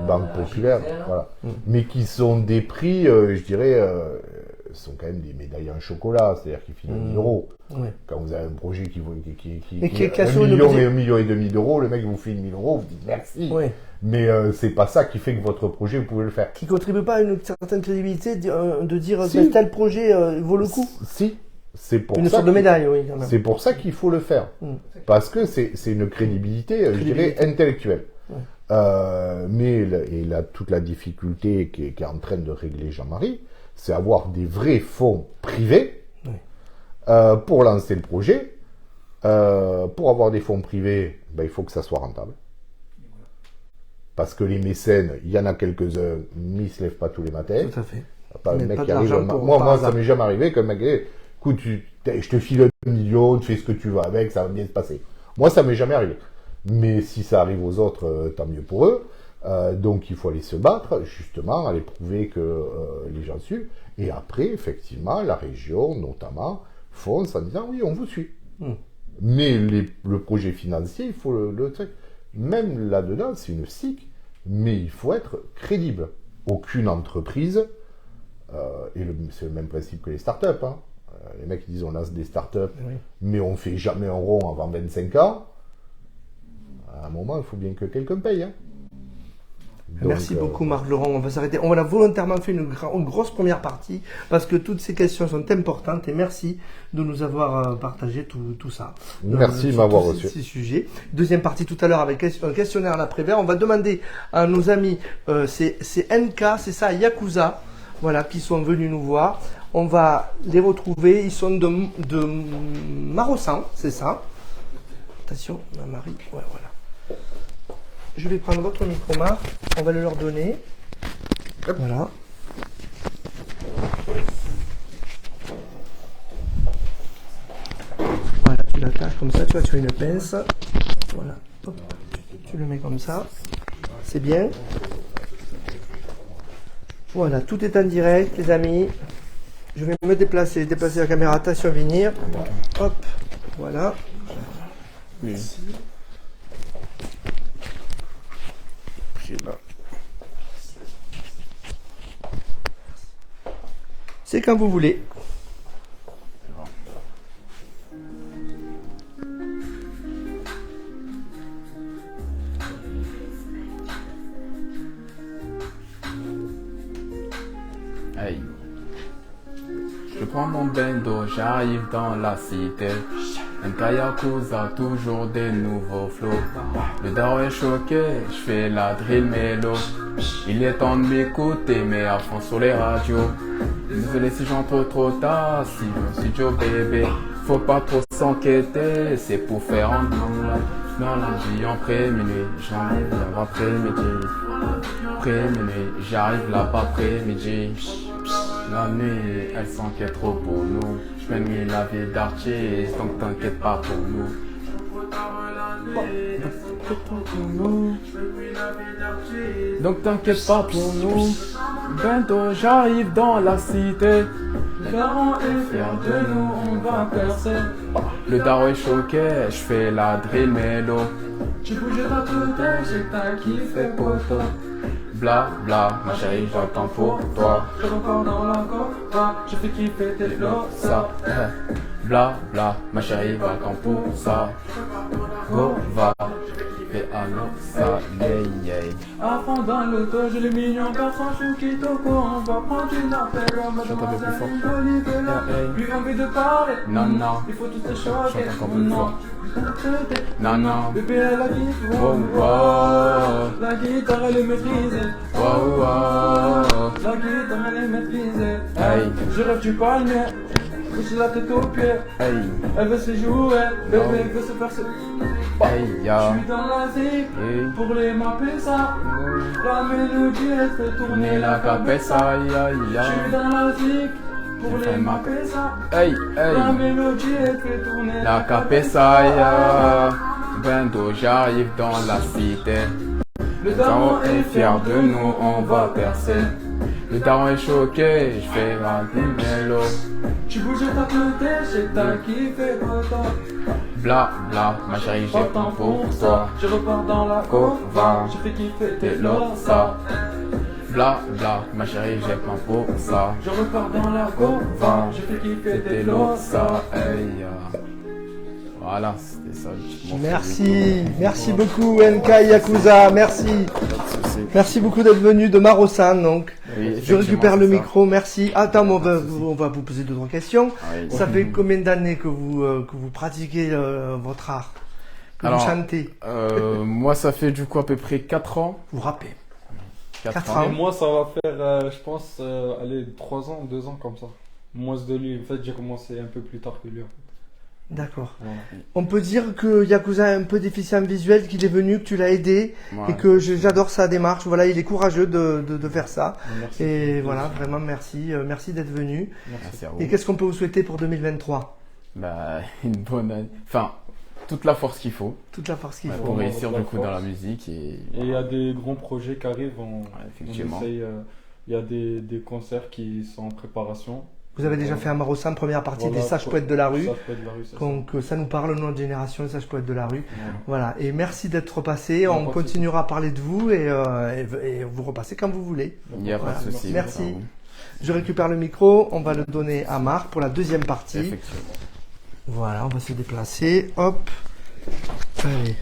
Banque Populaire, voilà. Mais qui sont des prix, je dirais, sont quand même des médailles en chocolat, c'est-à-dire qu'ils filent 1 000 euros. Ouais. Quand vous avez un projet qui vaut 1 million et 1,5 million d'euros, le mec vous file 1 000 euros, vous dites merci. Ouais. Mais c'est pas ça qui fait que votre projet, vous pouvez le faire. Qui contribue pas à une certaine crédibilité de dire si. tel projet vaut le coup. Si. C'est pour une ça sorte de médaille, oui, quand même. C'est pour ça qu'il faut le faire. Parce que c'est une crédibilité, je dirais, intellectuelle. Ouais. Mais toute la difficulté qui est en train de régler Jean-Marie, c'est avoir des vrais fonds privés pour lancer le projet. Pour avoir des fonds privés, il faut que ça soit rentable. Parce que les mécènes, il y en a quelques-uns, mais ils se lèvent pas tous les matins. Tout à fait. Pas Ils un mettent mec pas qui de arrive. l'argent pour- Moi, par ça hasard. m'est jamais arrivé qu'un mec, écoute, je te file 1 million, tu fais ce que tu veux avec, ça va bien se passer. Moi, ça m'est jamais arrivé. Mais si ça arrive aux autres, tant mieux pour eux. Donc, il faut aller se battre, justement, aller prouver que les gens suivent. Et après, effectivement, la région, notamment, fonce en disant oui, on vous suit. Mais le projet financier, il faut le truc. Même là-dedans, c'est une SIC, mais il faut être crédible. Aucune entreprise, c'est le même principe que les startups. Hein. Les mecs ils disent on lance des startups, mais on fait jamais un rond avant 25 ans. À un moment, il faut bien que quelqu'un paye. Hein. Donc, Merci beaucoup Marc Laurent, on va s'arrêter. On a volontairement fait une grosse première partie parce que toutes ces questions sont importantes et merci de nous avoir partagé tout ça. Merci de sur m'avoir tous reçu. ces sujets. Deuxième partie tout à l'heure avec un questionnaire à l'après-vert. On va demander à nos amis, c'est NK, c'est ça, Yakuza, voilà, qui sont venus nous voir. On va les retrouver, ils sont de Marossan, c'est ça. Attention, ma Marie, ouais, voilà. Je vais prendre votre micro, Marc. On va le leur donner. Voilà. Voilà, tu l'attaches comme ça. Tu vois, tu as une pince. Voilà. Hop. Tu le mets comme ça. C'est bien. Voilà, tout est en direct, les amis. Je vais me déplacer la caméra. Attention, venir. Hop. Voilà. C'est quand vous voulez. Hey. Je prends mon bendo, j'arrive dans la cité. Un Kayakuza, toujours des nouveaux flots. Le daron est choqué, je fais la drill mélo. Il est temps de m'écouter, mais à fond sur les radios. Désolé si j'entre trop tard, si je suis Joe bébé. Faut pas trop s'enquêter, c'est pour faire en nous. Dans la vie en après-minuit, j'arrive là après-midi. Après-minuit, j'arrive là-bas après-midi. La nuit, elle s'enquête trop pour nous. Je mène la vie d'artiste, donc t'inquiète pas pour nous. Donc t'inquiète pas pour nous. Bientôt j'arrive dans la cité. Le daron est fier de nous, on va percer. Le daron est choqué, je fais la drill mélo. Tu bouges ta tête, j'ai ta kiffé poto. Bla bla, ma chérie, j'attends pour toi. Je repars dans la copa, je fais kiffer tes flots, ça. Bla bla, ma chérie, j'attends pour ça. Go va, fais un autre ça, yeah yeah. À fond dans l'auto, je l'ai mis en garçon, je suis Kitoko. On va prendre une apéro, mademoiselle Olivella. Lui envie de parler, non non, il faut tout se choquer, non. Non, non, bébé elle a dit, wow, wow. La guitare elle est maîtrisée, wow, wow. La guitare elle est maîtrisée, hey. Je rêve du palmier, j'ai la tête aux pieds, hey. Elle veut se jouer, bébé veut se faire ce... Hey, yeah. Je suis dans la zik, hey. Pour les mapper ça. La mélodie elle fait tourner la cabeza, yeah, yeah. Je suis dans la zik. Pour les mapesa, hey, hey. La mélodie elle fait tourner la cabeza, yeah. Bientôt j'arrive dans la cité. Le daron est fier de nous, on va percer. Le daron est choqué, je fais un mélo. Tu bouges ta tête, j'ai ta kiffé autant. Bla bla, ma chérie, j'ai pas pour toi. Je repars dans la cova, je fais kiffer tes losa. Bla bla, ma chérie, j'ai pas pour ça. Je repars dans la cova, je fais kiffer tes losa. Hey, voilà, c'était ça. Merci beaucoup NK Yakuza, merci. Merci beaucoup d'être venu de Marossan, donc. Oui, je récupère le ça. Micro, merci. Attends, on va vous poser 2-3 questions. Oui. Ça fait combien d'années que vous pratiquez votre art, que vous chantez? Moi, ça fait du coup à peu près 4 ans. Vous rappez. 4 ans. Et moi, ça va faire, je pense, allez, 3 ans, 2 ans comme ça. Moins de lui. En fait, j'ai commencé un peu plus tard que lui. En fait. D'accord. Voilà. On peut dire que Yakuza est un peu déficient visuel, qu'il est venu, que tu l'as aidé, Ouais. et que j'adore sa démarche. Voilà, il est courageux de faire ça. Merci. Et voilà, vraiment merci. Merci d'être venu. Merci à vous. Et qu'est-ce qu'on peut vous souhaiter pour 2023? Bah, une bonne année. Enfin, toute la force qu'il faut Toute la force qu'il faut. pour Ouais, réussir la du coup dans la force. musique. Et Et il y a des grands projets qui arrivent. On effectivement. essaye, il y a des concerts qui sont en préparation. Vous avez déjà fait un Marosan, première partie Voilà, des Sages Poètes de la rue. Sages Poètes de la rue, c'est ça. Donc ça nous parle, notre génération, les Sages Poètes de la rue. Voilà. Voilà, et merci d'être passé. Non, On pas de continuera à parler de vous et vous repassez quand vous voulez. Il n'y a pas de Voilà. souci. Merci. à vous. Je récupère le micro, on va le donner à Marc pour la deuxième partie. Effectivement. Voilà, on va se déplacer. Hop. Allez.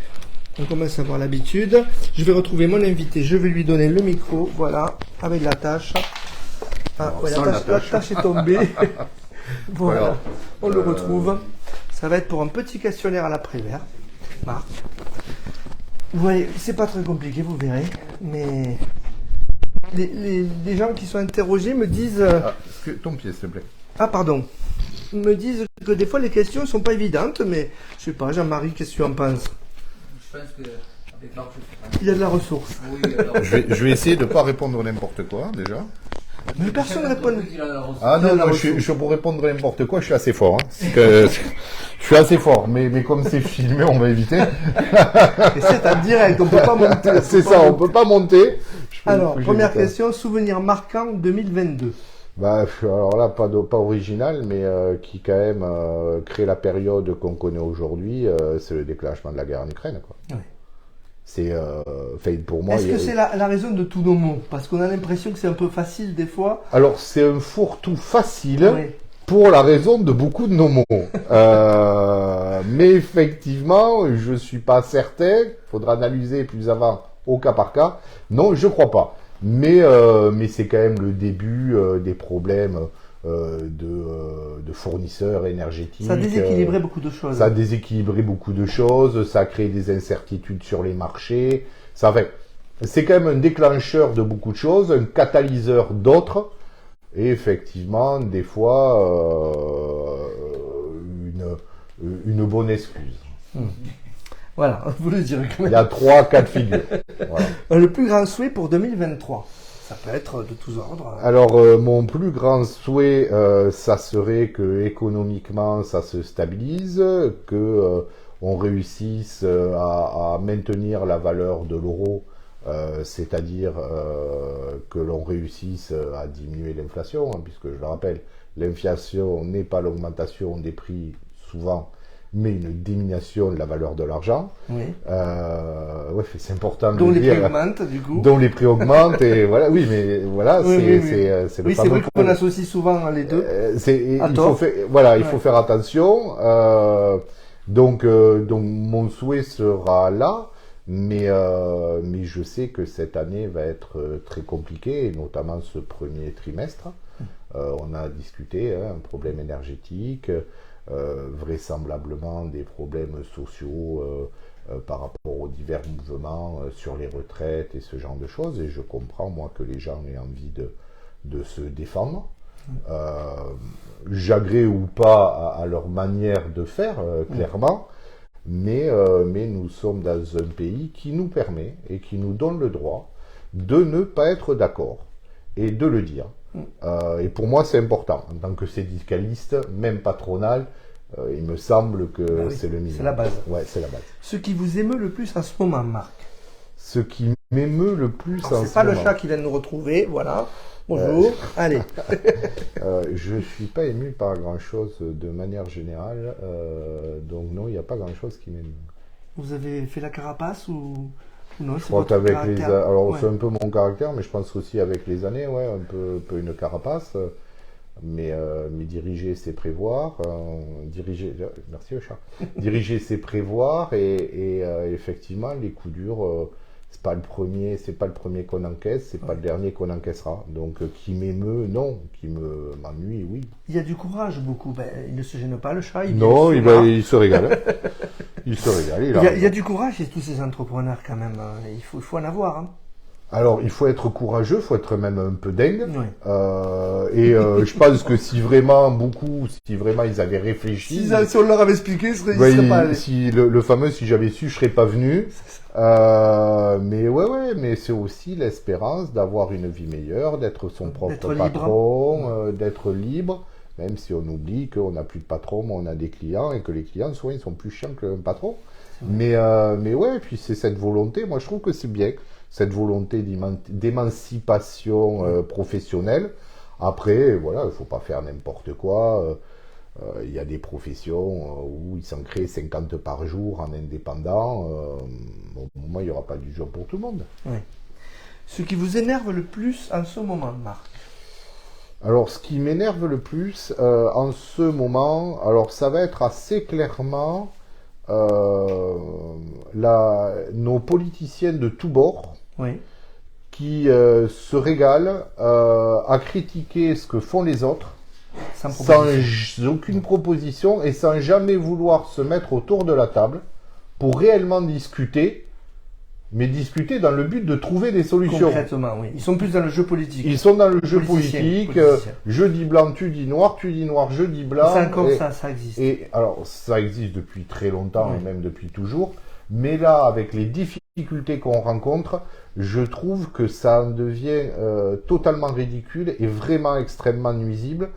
On commence à avoir l'habitude. Je vais retrouver mon invité. Je vais lui donner le micro. Voilà. Avec la tâche. Ah, Alors, ouais, sans la la tâche tâche. est tombée. Voilà. Voilà. On le retrouve. Ça va être pour un petit questionnaire à la Prévert. Marc. Vous voyez, c'est pas très compliqué, vous verrez. Mais les gens qui sont interrogés me disent. Ton pied, s'il te plaît. Ah, pardon. Me disent que des fois les questions sont pas évidentes, mais je sais pas, Jean-Marie, qu'est-ce que tu en penses? Je pense que avec Marc, Il y a de la ressource. oui, alors, Je vais essayer de ne pas répondre n'importe quoi, déjà. Mais personne ne répond. Ah Il y a non, la non, ressource. pour répondre n'importe quoi, je suis assez fort. Hein. Je suis assez fort, mais comme c'est filmé, on va éviter. Et c'est en direct, on peut pas monter. C'est ça, on peut pas monter. Alors, première question. question, souvenir marquant 2022. Bah, alors là, pas original, mais qui quand même crée la période qu'on connaît aujourd'hui, c'est le déclenchement de la guerre en Ukraine. Quoi. Oui. C'est, enfin, pour moi. Est-ce que c'est la raison de tous nos mots? Parce qu'on a l'impression que c'est un peu facile des fois. Alors, c'est un fourre-tout facile. Oui. Pour la raison de beaucoup de nos mots. Mais effectivement, je suis pas certain. Faudra analyser plus avant au cas par cas. Non, je crois pas. Mais c'est quand même le début des problèmes de fournisseurs énergétiques. Ça a déséquilibré beaucoup de choses. Ça a déséquilibré beaucoup de choses. Ça a créé des incertitudes sur les marchés. Ça fait, c'est quand même un déclencheur de beaucoup de choses, un catalyseur d'autres. Et effectivement, des fois, une bonne excuse. Voilà, vous le direz quand Il même. y a 3 cas de figure. Voilà. Le plus grand souhait pour 2023. Ça peut être de tous ordres. Alors, mon plus grand souhait, ça serait que économiquement, ça se stabilise, que on réussisse à maintenir la valeur de l'euro, c'est-à-dire que l'on réussisse à diminuer l'inflation, hein, puisque je le rappelle, l'inflation n'est pas l'augmentation des prix souvent, mais une diminution de la valeur de l'argent. Oui. Ouais, c'est important de Dont le les dire. prix augmentent, du coup. Dont les prix augmentent et voilà, oui, mais voilà, Oui, oui, oui. c'est le Oui, c'est fameux vrai qu'on associe souvent les deux. À il tort. faut faire, voilà, il Ouais. faut faire attention. Donc mon souhait sera là, mais je sais que cette année va être très compliquée, et notamment ce premier trimestre. On a discuté, hein, un problème énergétique, vraisemblablement des problèmes sociaux par rapport aux divers mouvements sur les retraites et ce genre de choses. Et je comprends, moi, que les gens aient envie de se défendre. J'agrée ou pas à leur manière de faire, clairement, mais nous sommes dans un pays qui nous permet et qui nous donne le droit de ne pas être d'accord et de le dire. Et pour moi, c'est important. En tant que syndicaliste, même patronal, il me semble que Ah oui, c'est le minimum. c'est la base. Ouais, c'est la base. Ce qui vous émeut le plus en ce moment, Marc. Ce qui m'émeut le plus en C'est ce pas le moment. chat qui vient de nous retrouver, voilà. Bonjour. Allez. Je suis pas ému par grand-chose de manière générale. Donc non, il n'y a pas grand-chose qui m'émeut. Vous avez fait la carapace ou non? Je crois qu'avec les... Alors Ouais. c'est un peu mon caractère, mais je pense aussi avec les années, ouais, un peu une carapace. Mais diriger, c'est prévoir. Diriger... Merci le chat. Diriger, c'est prévoir. Et effectivement, les coups durs, c'est pas le premier qu'on encaisse, c'est pas le dernier qu'on encaissera. Donc qui m'émeut, non. Qui m'ennuie, oui. Il y a du courage beaucoup. Ben, il ne se gêne pas, le chat. Non, il il se régale. Il se régale. y a du courage chez tous ces entrepreneurs quand même. Il faut en avoir. Hein. Alors, il faut être courageux, il faut être même un peu dingue. Oui. Je pense que si vraiment ils avaient réfléchi, Si on leur avait expliqué, ils ouais, seraient pas allés. si le fameux si j'avais su, je serais pas venu. Mais mais c'est aussi l'espérance d'avoir une vie meilleure, d'être son propre D'être libre. patron, d'être libre. Même si on oublie qu'on n'a plus de patron, mais on a des clients et que les clients, souvent, ils sont plus chiants qu'un patron. Mais ouais, puis c'est cette volonté, moi je trouve que c'est bien, cette volonté d'émancipation professionnelle. Après, voilà, il faut pas faire n'importe quoi. Il y a des professions où ils s'en créent 50 par jour en indépendant. Bon, moi, il n'y aura pas du job pour tout le monde. Oui. Ce qui vous énerve le plus en ce moment, Marc? Alors, ce qui m'énerve le plus en ce moment, alors ça va être assez clairement nos politiciens de tous bords Oui. qui se régalent à critiquer ce que font les autres sans aucune proposition et sans jamais vouloir se mettre autour de la table pour réellement discuter, mais discuter dans le but de trouver des solutions. Concrètement, oui. Ils sont plus dans le jeu politique. Ils sont dans le jeu Politicien, politique. politicien. Je dis blanc, tu dis noir, je dis blanc. C'est encore et, ça existe. Et alors, ça existe depuis très longtemps Oui. et même depuis toujours. Mais là, avec les difficultés qu'on rencontre, je trouve que ça en devient totalement ridicule et vraiment extrêmement nuisible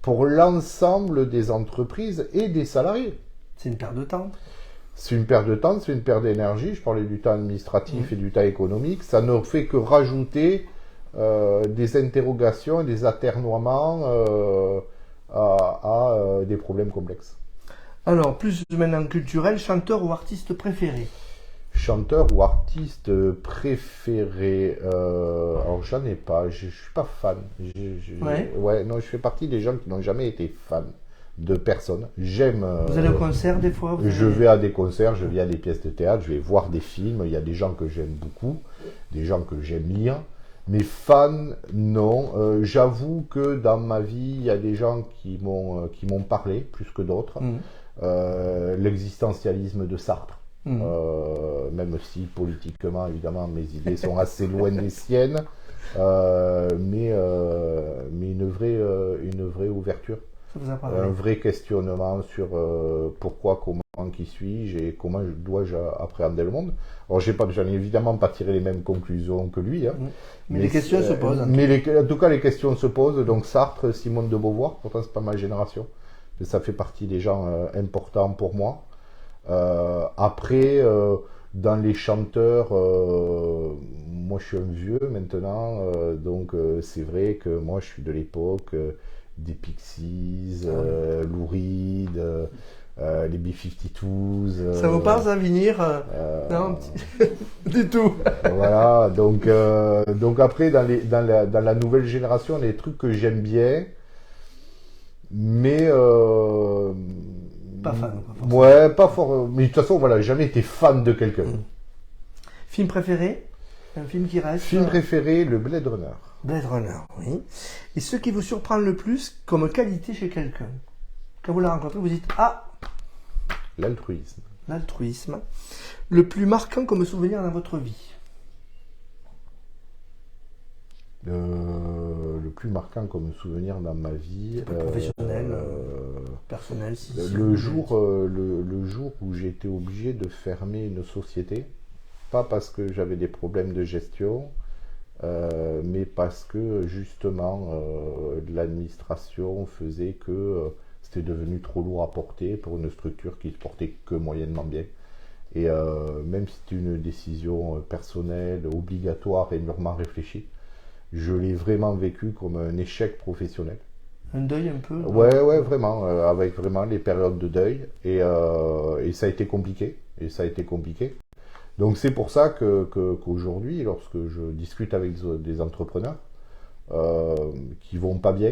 pour l'ensemble des entreprises et des salariés. C'est une perte de temps. C'est une perte de temps, c'est une perte d'énergie. Je parlais du temps administratif et du temps économique. Ça ne fait que rajouter des interrogations et des atermoiements à des problèmes complexes. Alors, plus maintenant culturel, chanteur ou artiste préféré? Chanteur ou artiste préféré, alors j'en ai pas, je suis pas fan. Non, je fais partie des gens qui n'ont jamais été fans de personne. J'aime. Vous allez au concert des fois? Je vais à des concerts, je vais à des pièces de théâtre, je vais voir des films. Il y a des gens que j'aime beaucoup, des gens que j'aime lire. Mais fan, non. J'avoue que dans ma vie, il y a des gens qui m'ont parlé plus que d'autres. L'existentialisme de Sartre. Même si politiquement, évidemment, mes idées sont assez loin des siennes, mais une vraie ouverture, un vrai questionnement sur pourquoi, comment, qui suis-je et comment dois-je appréhender le monde. Alors, j'en ai évidemment pas tiré les mêmes conclusions que lui, hein, mais les questions se posent. En tout cas, les questions se posent. Donc Sartre, Simone de Beauvoir, pourtant c'est pas ma génération, mais ça fait partie des gens importants pour moi. Après, dans les chanteurs, moi je suis un vieux maintenant, donc c'est vrai que moi je suis de l'époque des Pixies, Lou Reed, les B-52s. Ça vous parle à venir? Non, du tout. Voilà, donc après dans la nouvelle génération, les trucs que j'aime bien, mais pas fan. Ouais, pas fort. Mais de toute façon, voilà, jamais été fan de quelqu'un. Film préféré? Un film qui reste? Film préféré, le Blade Runner. Blade Runner, oui. Et ce qui vous surprend le plus comme qualité chez quelqu'un? Quand vous la rencontrez, vous dites ah! L'altruisme. L'altruisme. Le plus marquant comme souvenir dans votre vie? Le plus marquant comme souvenir dans ma vie. Professionnel, personnel, si. Le jour où j'ai été obligé de fermer une société, pas parce que j'avais des problèmes de gestion, mais parce que justement l'administration faisait que c'était devenu trop lourd à porter pour une structure qui se portait que moyennement bien. Et même si c'était une décision personnelle, obligatoire et mûrement réfléchie, je l'ai vraiment vécu comme un échec professionnel. Un deuil un peu? Ouais, vraiment, avec vraiment les périodes de deuil. Et ça a été compliqué. Donc c'est pour ça qu'aujourd'hui, lorsque je discute avec des entrepreneurs qui vont pas bien,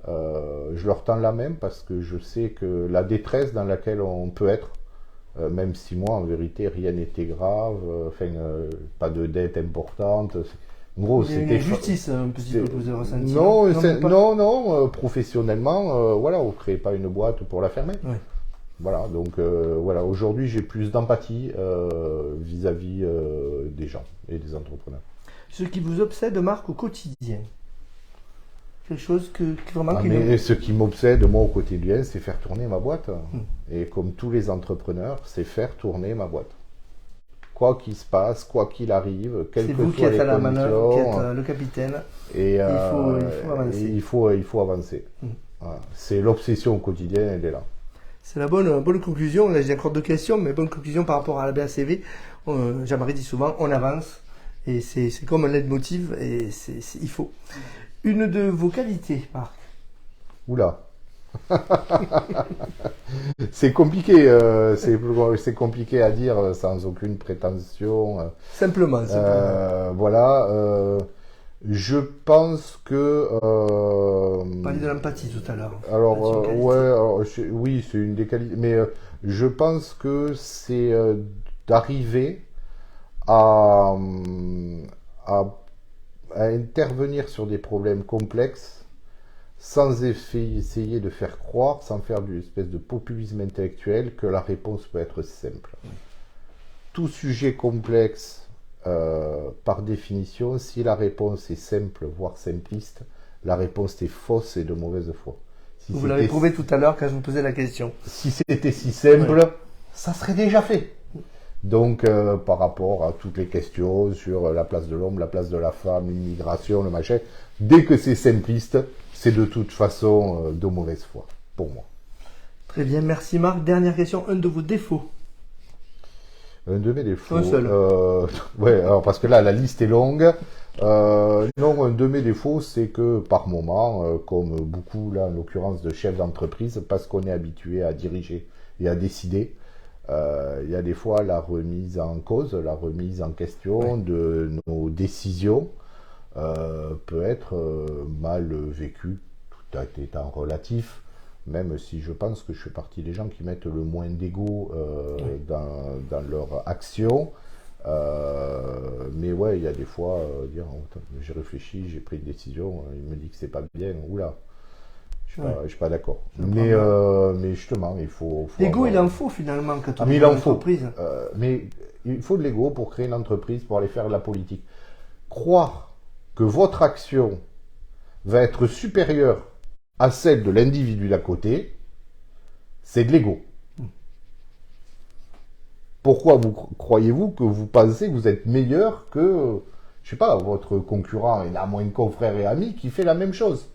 je leur tends la main parce que je sais que la détresse dans laquelle on peut être, même si moi, en vérité, rien n'était grave, pas de dette importante. En gros, il y a une injustice un petit peu que vous avez ressenti. Non, professionnellement, voilà, on ne crée pas une boîte pour la fermer. Ouais. Voilà, donc voilà, aujourd'hui j'ai plus d'empathie vis-à-vis des gens et des entrepreneurs. ce qui vous obsède, Marc, au quotidien. Quelque chose vraiment qui mais ce qui m'obsède, moi, au quotidien, c'est faire tourner ma boîte. Et comme tous les entrepreneurs, c'est faire tourner ma boîte. Quoi qu'il se passe, quoi qu'il arrive, quelles que soient les conditions. C'est vous qui êtes à la manœuvre, qui êtes le capitaine. Et il faut avancer. il faut avancer. Voilà. C'est l'obsession au quotidien, elle est là. C'est la bonne conclusion. Là, j'ai encore 2 questions, mais bonne conclusion par rapport à la BACV. Jean-Marie dit souvent, on avance. Et c'est comme un leitmotiv, et il faut. Une de vos qualités, Marc. Oula. C'est compliqué, c'est compliqué à dire sans aucune prétention. Simplement. Voilà. Je pense que. Vous parliez de l'empathie tout à l'heure. Alors, oui, c'est une des qualités. Mais je pense que c'est d'arriver à intervenir sur des problèmes complexes sans essayer de faire croire, sans faire d'une espèce de populisme intellectuel, que la réponse peut être simple. Tout sujet complexe, par définition, si la réponse est simple, voire simpliste, la réponse est fausse et de mauvaise foi. Si vous l'avez prouvé tout à l'heure quand je vous posais la question. Si c'était si simple, ça serait déjà fait. Donc, par rapport à toutes les questions sur la place de l'homme, la place de la femme, l'immigration, le machin, dès que c'est simpliste, c'est de toute façon de mauvaise foi, pour moi. Très bien, merci Marc. Dernière question, un de vos défauts. Un de mes défauts. Un seul. Ouais, alors parce que là, la liste est longue. Non, un de mes défauts, c'est que par moment, comme beaucoup, là, en l'occurrence, de chefs d'entreprise, parce qu'on est habitué à diriger et à décider, il y a des fois la remise en cause, la remise en question de nos décisions peut être mal vécue, tout étant relatif, même si je pense que je fais partie des gens qui mettent le moins d'ego dans leur action. Mais ouais, il y a des fois, dire j'ai réfléchi, j'ai pris une décision, il me dit que c'est pas bien, oula. Je suis pas d'accord. Mais justement, il faut l'ego, il en faut finalement quand on est une entreprise. Mais il faut de l'ego pour créer une entreprise, pour aller faire de la politique. Croire que votre action va être supérieure à celle de l'individu d'à côté, c'est de l'ego. Pourquoi croyez-vous que vous pensez que vous êtes meilleur que, je sais pas, votre concurrent et à moins de confrères et amis qui fait la même chose?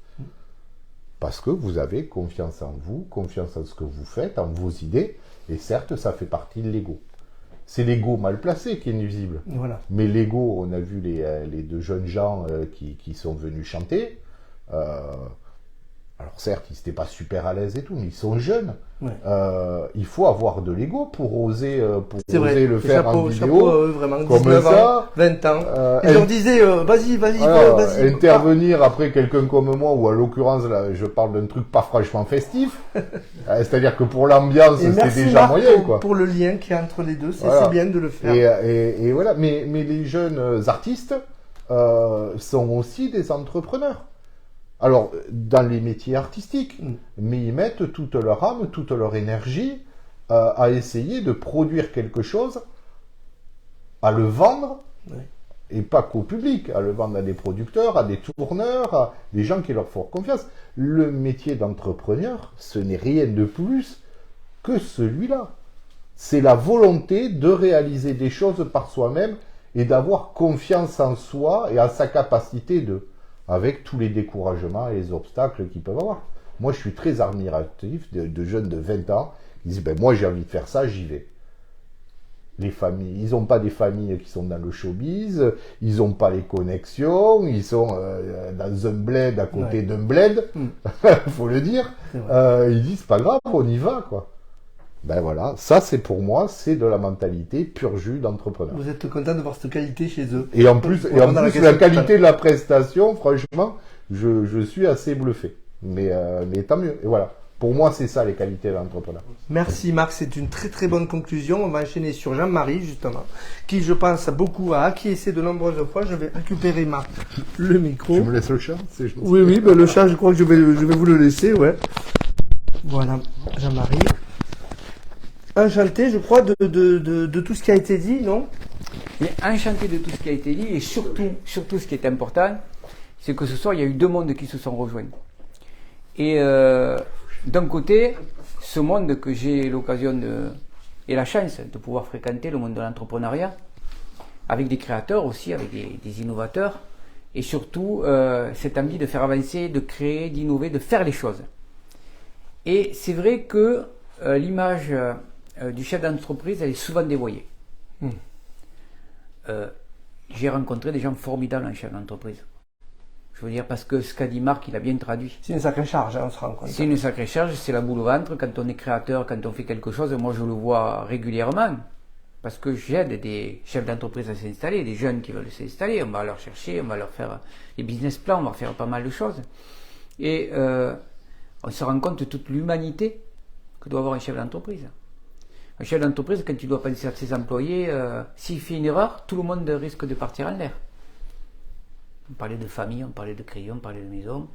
Parce que vous avez confiance en vous, confiance en ce que vous faites, en vos idées, et certes, ça fait partie de l'ego. C'est l'ego mal placé qui est nuisible. Voilà. Mais l'ego, on a vu les 2 jeunes gens qui sont venus chanter. Alors certes, ils n'étaient pas super à l'aise et tout, mais ils sont jeunes. Ouais. Il faut avoir de l'ego pour oser le faire chapeau, en vidéo. Chapeau, vraiment, comme 19 ça, ans, 20 ans. Ils leur disaient, vas-y. Intervenir après quelqu'un comme moi, ou à l'occurrence, là, je parle d'un truc pas franchement festif. C'est-à-dire que pour l'ambiance, c'était déjà moyen, quoi. Pour le lien qu'il y a entre les deux, c'est bien de le faire. Et voilà, mais les jeunes artistes sont aussi des entrepreneurs. Alors, dans les métiers artistiques, mais ils mettent toute leur âme, toute leur énergie à essayer de produire quelque chose, à le vendre, et pas qu'au public, à le vendre à des producteurs, à des tourneurs, à des gens qui leur font confiance. Le métier d'entrepreneur, ce n'est rien de plus que celui-là. C'est la volonté de réaliser des choses par soi-même et d'avoir confiance en soi et en sa capacité avec tous les découragements et les obstacles qu'ils peuvent avoir. Moi, je suis très admiratif de jeunes de 20 ans qui disent moi, j'ai envie de faire ça, j'y vais. Les familles, ils n'ont pas des familles qui sont dans le showbiz, ils n'ont pas les connexions, ils sont dans un bled à côté d'un bled, faut le dire. Ils disent, c'est pas grave, on y va, quoi. Ben voilà, ça c'est pour moi, c'est de la mentalité pur jus d'entrepreneur. Vous êtes content de voir cette qualité chez eux. Et en plus, la qualité de la prestation, franchement, je suis assez bluffé. Mais tant mieux. Et voilà. Pour moi, c'est ça les qualités de l'entrepreneur. Merci Marc, c'est une très très bonne conclusion. On va enchaîner sur Jean-Marie, justement, qui je pense beaucoup a acquiescé de nombreuses fois. Je vais récupérer le micro. Tu me laisses le chat? Oui, le chat, je crois que je vais vous le laisser, ouais. Voilà, Jean-Marie. Enchanté, je crois, de tout ce qui a été dit, non? mais enchanté de tout ce qui a été dit et surtout ce qui est important, c'est que ce soir il y a eu deux mondes qui se sont rejoints. Et d'un côté, ce monde que j'ai l'occasion et la chance de pouvoir fréquenter, le monde de l'entrepreneuriat, avec des créateurs aussi, avec des innovateurs, et surtout cette envie de faire avancer, de créer, d'innover, de faire les choses. Et c'est vrai que l'image du chef d'entreprise, elle est souvent dévoyée. J'ai rencontré des gens formidables en chef d'entreprise. Je veux dire, parce que ce qu'a dit Marc, il a bien traduit. C'est une sacrée charge, hein, on se rend compte. C'est une sacrée charge, c'est la boule au ventre. Quand on est créateur, quand on fait quelque chose, moi je le vois régulièrement. Parce que j'aide des chefs d'entreprise à s'installer, des jeunes qui veulent s'installer. On va leur chercher, on va leur faire des business plans, on va faire pas mal de choses. Et on se rend compte de toute l'humanité que doit avoir un chef d'entreprise. Un chef d'entreprise, quand il doit penser à ses employés, s'il fait une erreur, tout le monde risque de partir en l'air. On parlait de famille, on parlait de crayon, on parlait de maison.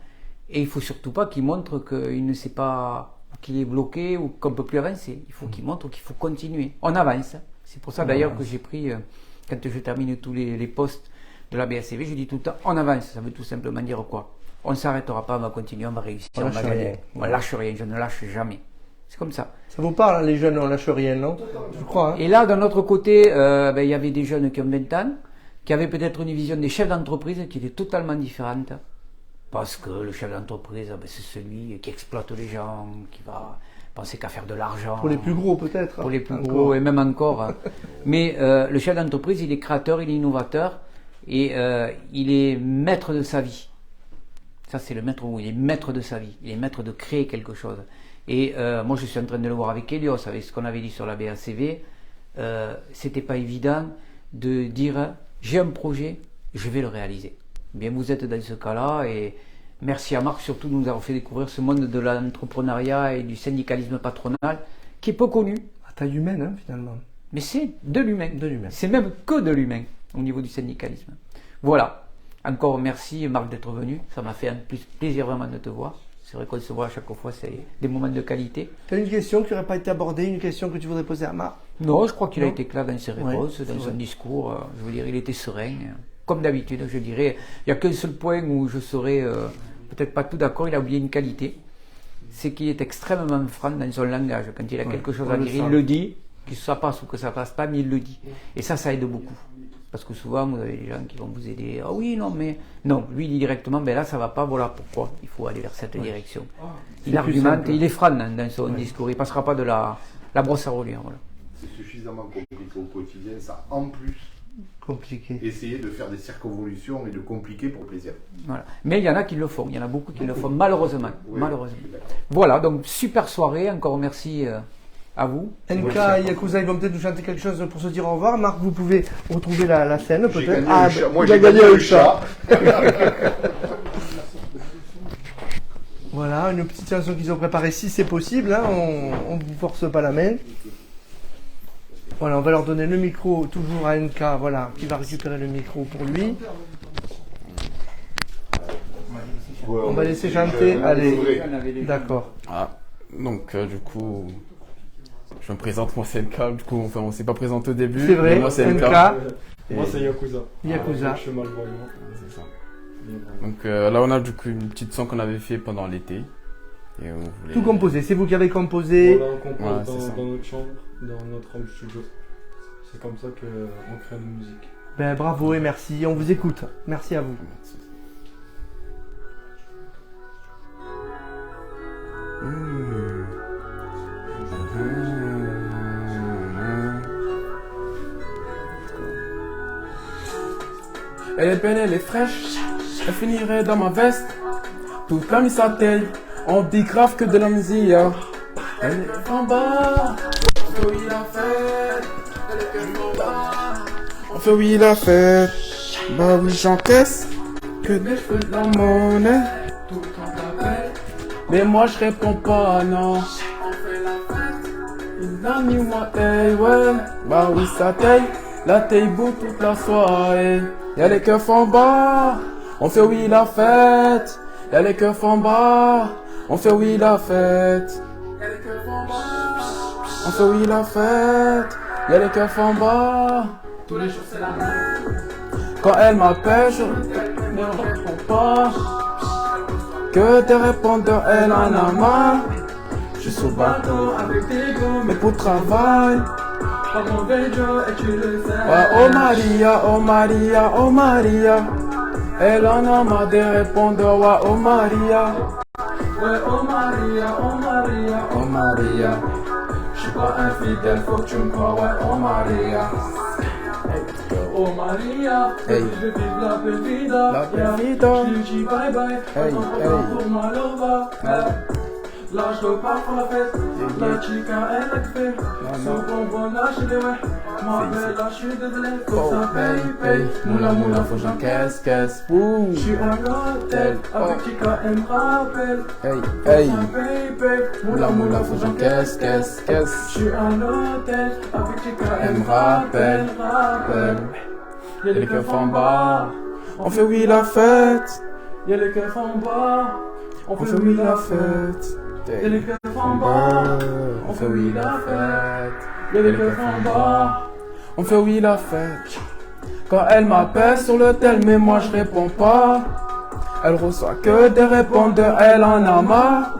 Et il ne faut surtout pas qu'il montre qu'il ne sait pas, qu'il est bloqué ou qu'on ne peut plus avancer. Il faut qu'il montre qu'il faut continuer. On avance. C'est pour ça d'ailleurs que j'ai pris, quand je termine tous les postes de la BACV, je dis tout le temps, on avance. Ça veut tout simplement dire quoi? On ne s'arrêtera pas, on va continuer, on va réussir, on va gagner. On ne lâche rien, je ne lâche jamais. C'est comme ça. Ça vous parle, les jeunes, on lâche rien, non? Je crois. Hein. Et là, d'un autre côté, il y avait des jeunes qui ont 20 ans, qui avaient peut-être une vision des chefs d'entreprise qui était totalement différente. Parce que le chef d'entreprise, c'est celui qui exploite les gens, qui va penser qu'à faire de l'argent. Pour les plus gros, peut-être. Pour les plus gros, et même encore. Mais le chef d'entreprise, il est créateur, il est innovateur, et il est maître de sa vie. Ça, c'est le maître mot. Il est maître de sa vie. Il est maître de créer quelque chose. Et moi, je suis en train de le voir avec Elios, avec ce qu'on avait dit sur la BACV. C'était pas évident de dire j'ai un projet, je vais le réaliser. Bien, vous êtes dans ce cas-là, et merci à Marc surtout de nous avoir fait découvrir ce monde de l'entrepreneuriat et du syndicalisme patronal qui est peu connu. À taille humaine, hein, finalement. Mais c'est de l'humain. De l'humain. C'est même que de l'humain au niveau du syndicalisme. Voilà. Encore merci Marc d'être venu. Ça m'a fait un plus plaisir vraiment de te voir. C'est vrai qu'on se voit à chaque fois, c'est des moments de qualité. Tu as une question qui n'aurait pas été abordée, une question que tu voudrais poser à Marc? Non, je crois qu'il a été clair dans ses réponses, ouais, dans son discours. Je veux dire, il était serein. Comme d'habitude, je dirais. Il n'y a qu'un seul point où je serais peut-être pas tout d'accord. Il a oublié une qualité. C'est qu'il est extrêmement franc dans son langage. Quand il a quelque chose à dire, il le dit. Que ça passe ou que ça passe pas, mais il le dit. Et ça aide beaucoup. Parce que souvent, vous avez des gens qui vont vous aider. Ah oui, non, mais. Non, lui, il dit directement, ben là, ça va pas, voilà pourquoi. Il faut aller vers cette direction. Il argumente, et il est franc dans son discours. Il passera pas de la brosse à relire. Voilà. C'est suffisamment compliqué au quotidien, ça en plus. Compliqué. Essayer de faire des circonvolutions et de compliquer pour plaisir. Voilà. Mais il y en a qui le font. Il y en a beaucoup qui le font, malheureusement. Malheureusement. Voilà, donc super soirée. Encore merci à vous. NK et Yakuza, ils vont peut-être nous chanter quelque chose pour se dire au revoir. Marc, vous pouvez retrouver la scène peut-être. Moi j'ai gagné un chat. Voilà, une petite chanson qu'ils ont préparée si c'est possible. Hein, on ne vous force pas la main. Voilà, on va leur donner le micro toujours à NK, voilà, qui va récupérer le micro pour lui. On va laisser chanter. Allez, d'accord. Ah, donc du coup, je me présente, moi c'est NK, du coup enfin, on s'est pas présenté au début. C'est vrai, moi c'est NK. Moi c'est Yakuza. Yakuza. Je suis malvoyant. C'est ça. Donc là on a du coup une petite son qu'on avait fait pendant l'été. Et on voulait... Tout composé, c'est vous qui avez composé. Voilà, on compose Ouais, dans notre chambre, dans notre home studio. C'est comme ça qu'on crée nos musiques. Ben, bravo et merci, on vous écoute. Merci à vous. Elle est belle, elle est fraîche, elle finirait dans ma veste. Toute la mise à taille, on dit grave que de la musique. Elle est en bas, on fait oui la fête. Elle est en bas, on fait oui la fête. Bah oui j'encaisse, que des cheveux de la monnaie. Tout le temps t'appelle, mais moi je réponds pas non. On fait la fête, il a mis moi taille, ouais. Bah oui ça taille, la taille beau toute la soirée. Y'a les keufs en bas, on fait oui la fête. Y'a les keufs en bas, on fait oui la fête. Y'a les keufs en bas, on fait oui la fête. Y'a les keufs en bas, tous les jours c'est la même. Quand elle m'appelle, je ne réponds pas. Que des répondeurs, elle en a marre. Je suis sous bateau avec des gommes, mais pour travail. Pas mauvais Joe et tu le sais. Ouais, oh Maria, oh Maria, oh Maria. Elle en a marre des répondeurs, ouais, oh Maria. Ouais, oh Maria, oh Maria, oh Maria. Je suis pas infidèle, faut que tu me crois, ouais, oh Maria. Oh Maria, Hey. je vis la belle vida. La belle vida. Je lui dis bye bye, Hey, attends hey. pour moi l'ova. Là je repars pour la fête, la chica elle a fait. Son bonbon là je l'ai ouais. Moi belle là je suis désolé, faut Oh, ça paye. Moula moula faut j'encaisse, caisse. Ouh. Je suis en hôtel, avec chica elle me rappelle. Hey, hey. Moula moula faut j'encaisse, caisse. Je suis en hôtel, avec chica elle me rappelle. Y'a les keufs en bas, on fait oui la fête. Y'a les keufs en bas, on fait oui la fête. Y'a les keufs en bas, on fait oui la fête. Y'a les keufs en bas, on fait oui la fête. Quand elle m'appelle sur le tel, mais moi je réponds pas. Elle reçoit que des répondeurs, elle en a marre.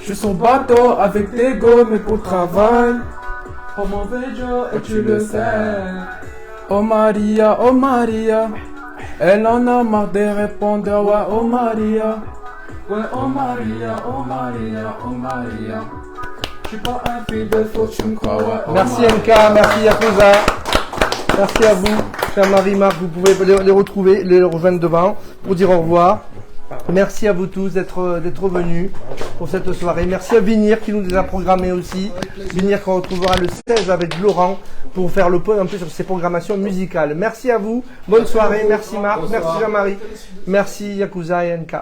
Je suis sur bateau avec des gommes et pour travail. Oh mon Joe et tu le sais. Oh Maria, elle en a marre des répondeurs, ouais, oh Maria. Ouais, oh Maria, oh Maria, oh Maria. Je suis pas infidèle, faut que tu me crois, ouais, oh Merci Maria. MK, merci Yakuza. Merci à vous, cher Marie-Marc. Vous pouvez les retrouver, les rejoindre devant pour dire au revoir. Merci à vous tous d'être venus pour cette soirée. Merci à Vinir qui nous les a programmés aussi. Vinir qu'on retrouvera le 16 avec Laurent pour faire le point un peu sur ses programmations musicales. Merci à vous. Bonne soirée. Merci Marc. Merci Jean-Marie. Merci Yakuza et NK.